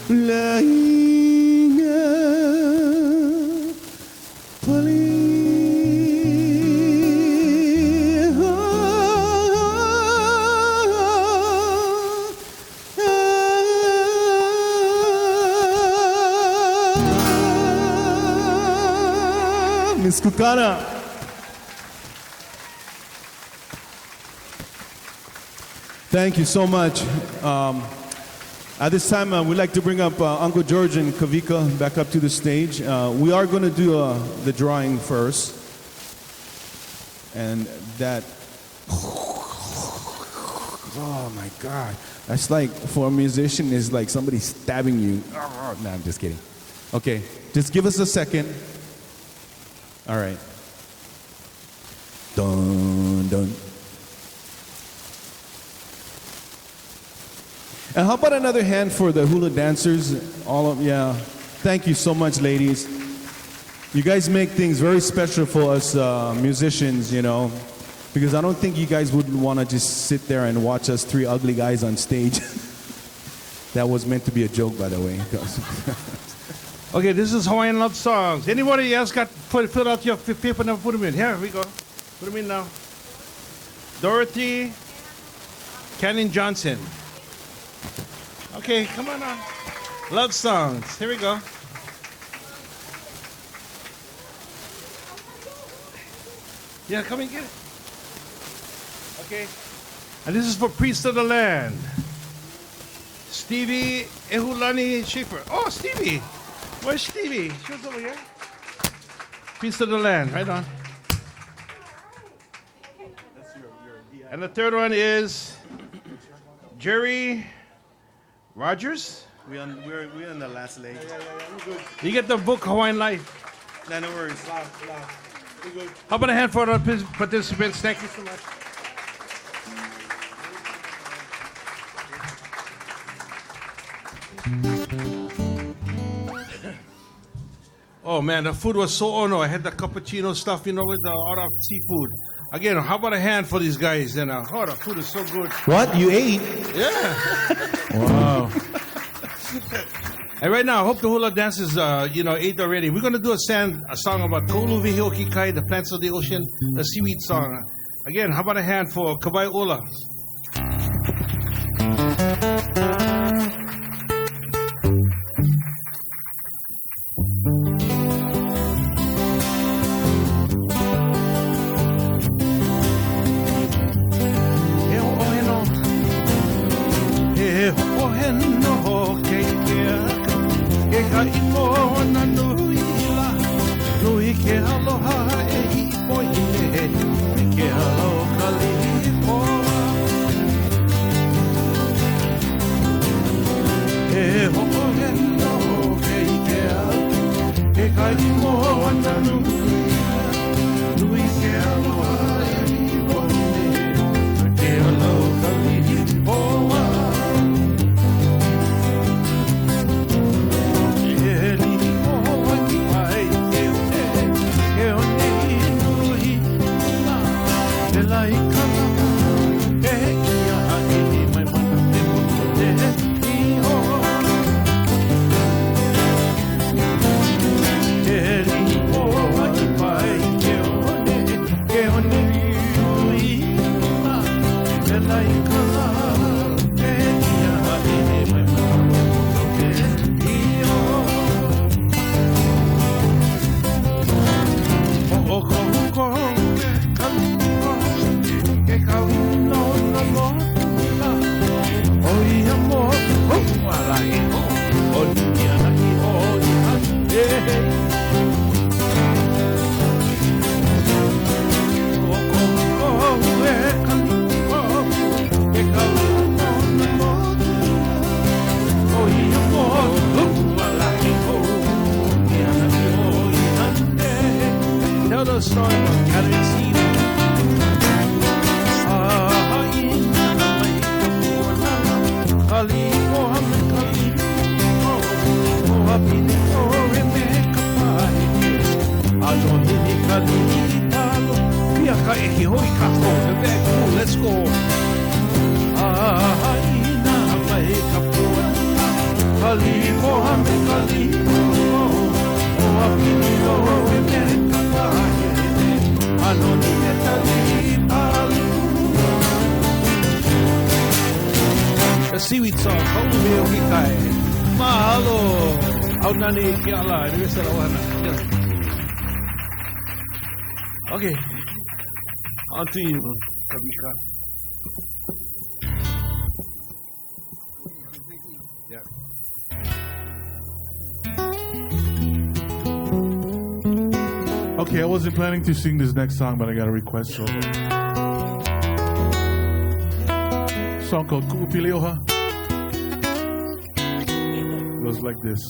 lainga Miss Kukana. Thank you so much. At this time, we'd like to bring up Uncle George and Kavika back up to the stage. We are going to do the drawing first. And that... Oh my God. That's like, for a musician, is like somebody stabbing you. Oh, no, I'm just kidding. Okay, just give us a second. All right. Dun, dun. And how about another hand for the hula dancers? Yeah. Thank you so much, ladies. You guys make things very special for us musicians, you know, because I don't think you guys would want to just sit there and watch us three ugly guys on stage. That was meant to be a joke, by the way. Okay, this is Hawaiian love songs. Anybody else got fill out your paper now? Put them in. Here we go. Put them in now. Dorothy Cannon Johnson. Okay, come on now. Love songs. Here we go. Yeah, come and get it. Okay. And this is for Priest of the Land. Stevie Ehulani Schaefer. Oh, Stevie. Where's Stevie? She was over here. Priest of the Land. Right on. And the third one is Jerry Rogers. We're on the last leg. You get the book Hawaiian Life. No worries. How about a hand for our participants? Thank you so much. Oh man, the food was so I had the cappuccino stuff, you know, with the lot of seafood. Again, how about a hand for these guys? And oh, the food is so good. What? You ate? Yeah. Wow. And right now, I hope the hula dancers, ate already. We're going to do a song about Ko'oluwi Hiokikai, the plants of the ocean, the seaweed song. Again, how about a hand for Kabai Ola? Let's go. kalimo hame kalimo o apini o ene kapae anoni etali alu. The seaweed song, kaumi o kikai. Mahalo. Au nani ki ala, ni sa lawana. Okay. On to you, Kabika. Okay, I wasn't planning to sing this next song, but I got a request. So, song called Ku'upilioha. Goes like this.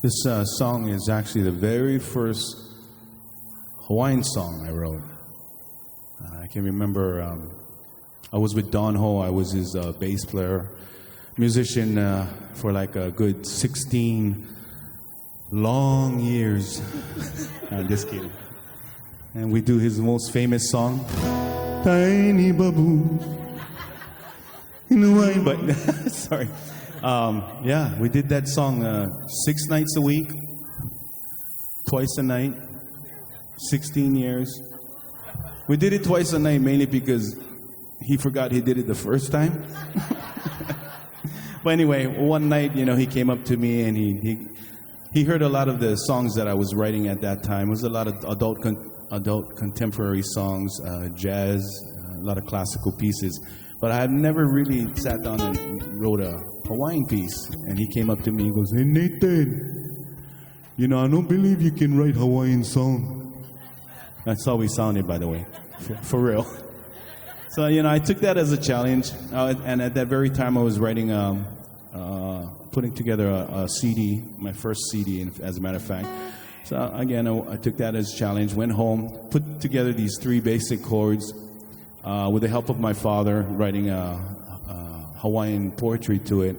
This song is actually the very first Hawaiian song I wrote. I can remember I was with Don Ho. I was his bass player, musician for like a good 16 long years. I'm just kidding. And we do his most famous song, Tiny Baboons in the wine, but sorry. Yeah, we did that song 6 nights a week, twice a night, 16 years. We did it twice a night mainly because he forgot he did it the first time. But anyway, one night, you know, he came up to me and he heard a lot of the songs that I was writing at that time. It was a lot of adult adult contemporary songs, jazz, a lot of classical pieces. But I had never really sat down and wrote a Hawaiian piece. And he came up to me and goes, "Hey, Nathan, you know, I don't believe you can write Hawaiian song." That's how we sounded, by the way, for real. So, you know, I took that as a challenge. And at that very time, I was writing, putting together a CD, my first CD, as a matter of fact. So, again, I took that as a challenge, went home, put together these 3 basic chords with the help of my father, writing Hawaiian poetry to it.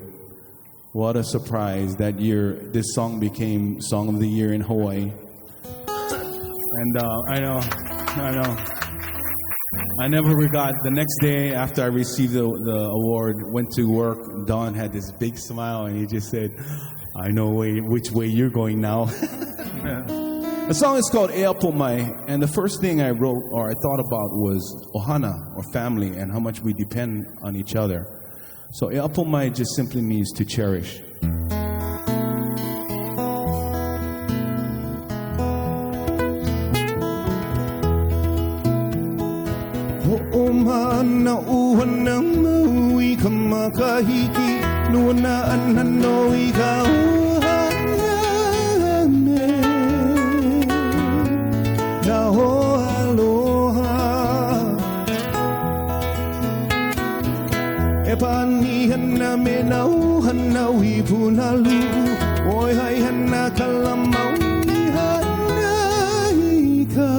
What a surprise. That year, this song became Song of the Year in Hawaii. And I know. I never forgot the next day after I received the award, went to work. Don had this big smile and he just said, "I know which way you're going now." The song is called Eapomai, and the first thing I wrote or I thought about was ohana, or family, and how much we depend on each other. So Eapomai just simply means to cherish. Mana uhana maui ka makahiki Nuana anhanoi ka ohane Na ho aloha E panihana me na uhana ui punalu Oi hai hana kalamau I hana ika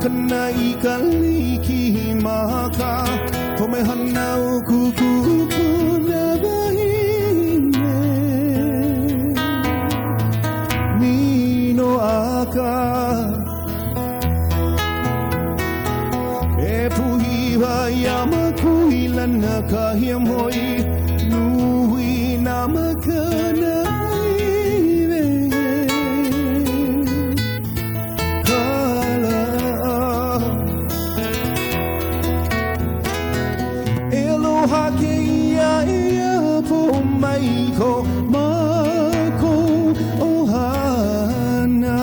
Kana I kaliki maka Kome hana o kukuku na bahine Nino aka E puhiwa yamakuila na kahiamhoi Nui na makana Maiko mako ohana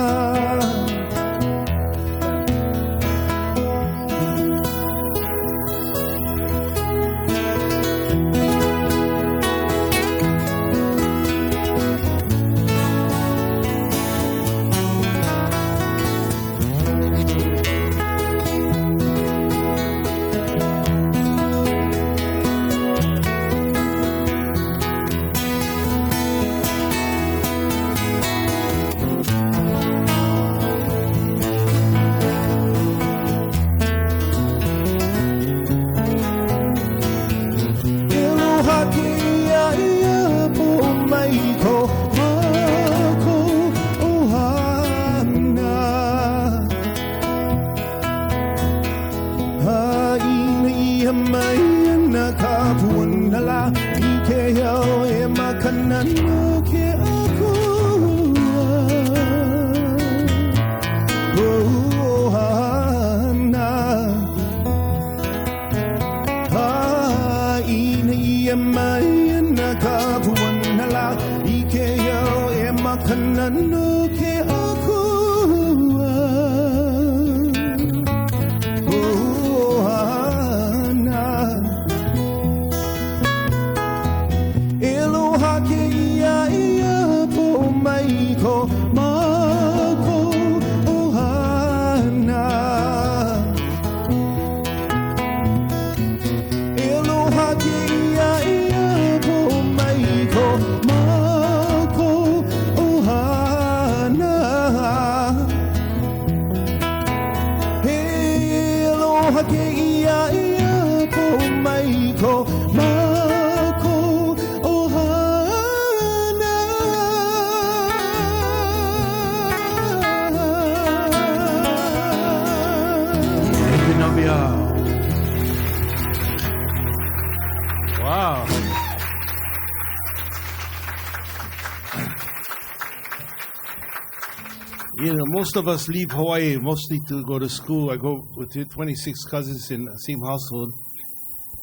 You know, most of us leave Hawaii mostly to go to school. I go with 26 cousins in the same household,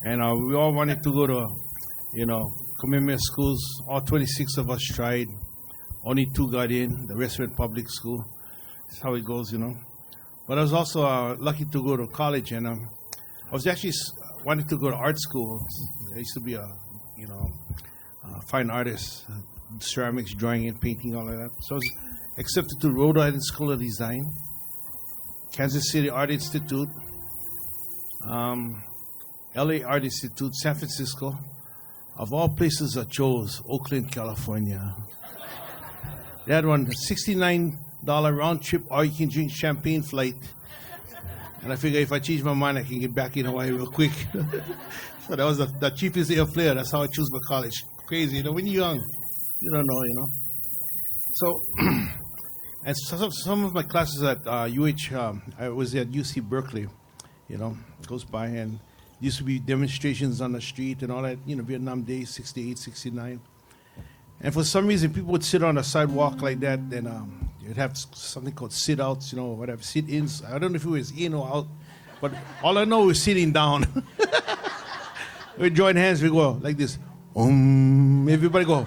and we all wanted to go to, you know, commitment schools. All 26 of us tried. Only 2 got in. The rest went public school. That's how it goes, you know. But I was also lucky to go to college, and I was actually wanted to go to art school. I used to be a, you know, fine artist, ceramics, drawing and painting, all of that. So I was accepted to Rhode Island School of Design, Kansas City Art Institute, LA Art Institute, San Francisco. Of all places, I chose Oakland, California. They had one $69 round trip, or you can drink champagne flight. And I figure if I change my mind, I can get back in Hawaii real quick. So that was the cheapest airfare. That's how I choose my college. Crazy, you know, when you're young, you don't know, you know. So, and some of my classes at UH, I was at UC Berkeley, you know, goes by, and used to be demonstrations on the street and all that, you know, Vietnam Day, 68, 69. And for some reason, people would sit on a sidewalk like that, and you'd have something called sit-outs, you know, whatever, sit-ins. I don't know if it was in or out, but all I know was sitting down. We join hands, we go like this. Everybody go.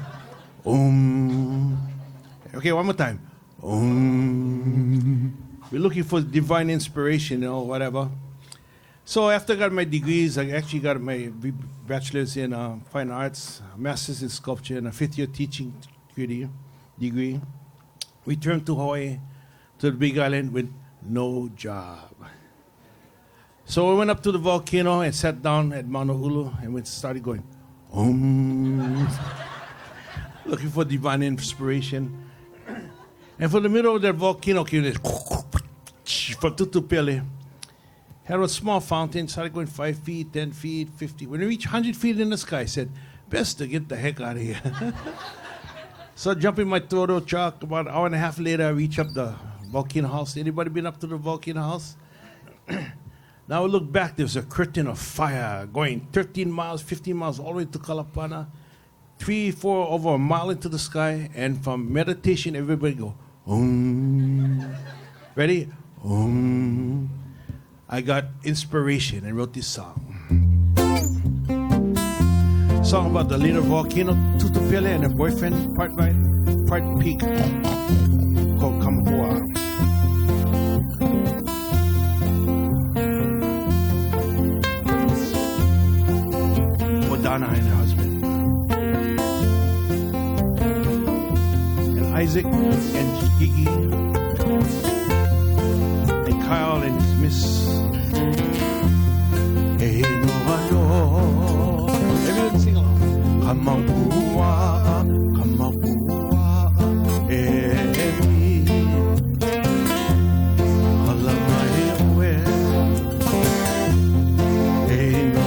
Okay, one more time. We're looking for divine inspiration, you know, whatever. So after I got my degrees, I actually got my bachelor's in fine arts, master's in sculpture, and a 5th-year teaching degree. Returned to Hawaii, to the Big Island with no job. So I went up to the volcano and sat down at Mauna Ulu and started going, looking for divine inspiration. And from the middle of that volcano came this from Tutupele. Had a small fountain, started going 5 feet, 10 feet, 50. When we reached 100 feet in the sky, I said, best to get the heck out of here. So I jumped in my Toro truck. About an hour and a half later, I reached up the volcano house. Anybody been up to the volcano house? Now I look back, there's a curtain of fire going 13 miles, 15 miles, all the way to Kalapana, 3, 4, over a mile into the sky, and from meditation, everybody go, Ready? I got inspiration and wrote this song. Song about the little volcano, Tutupele, and her boyfriend, part right, part peak, called Kamapua. Donna and her husband, and Isaac and Gigi, and Kyle and his miss. Hey, no, everyone sing along. Kamapua, Kamapua, Emi, Halamaewe, hey, no.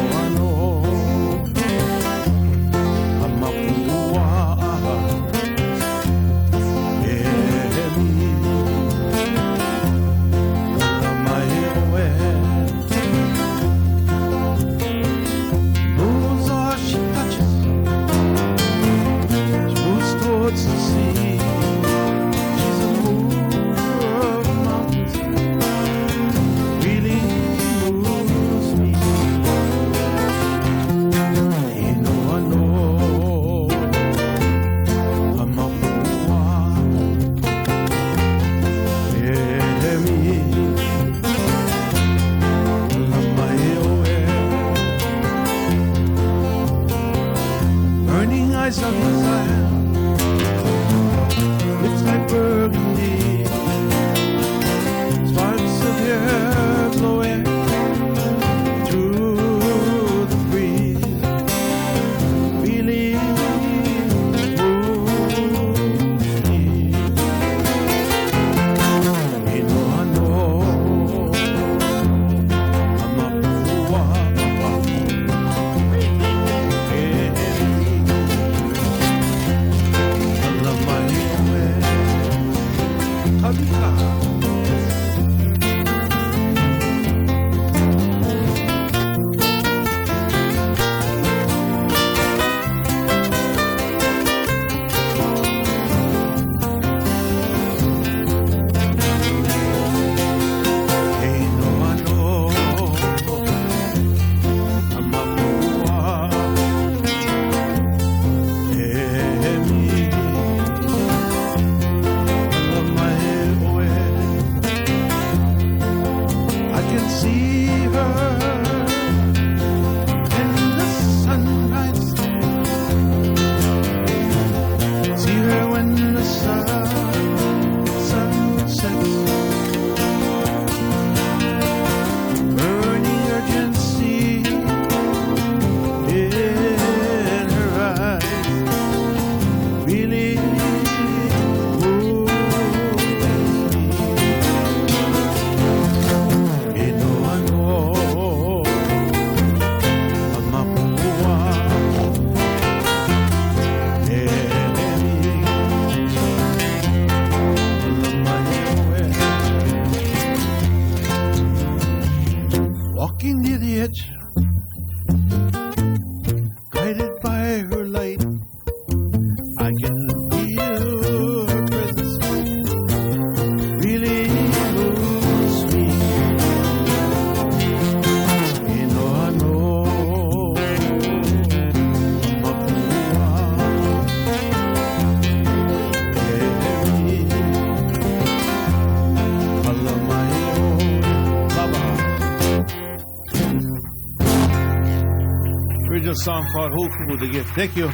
a song called Hokumu, the Gift. Thank you.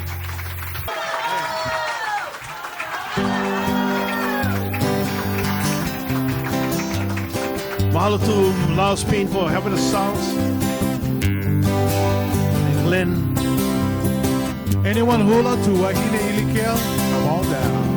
Mahalo to Laos Payne for having us songs. And Glenn. Anyone hula to Wahine Ilikel? Come on down.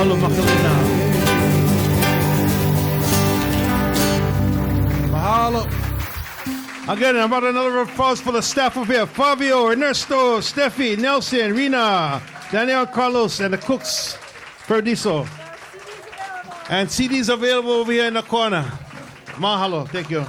Mahalo Makalina. Mahalo. Again, I'm about another applause for the staff over here. Fabio, Ernesto, Steffi, Nelson, Rina, Daniel, Carlos, and the cooks, Perdiso. And CDs available over here in the corner. Mahalo. Thank you.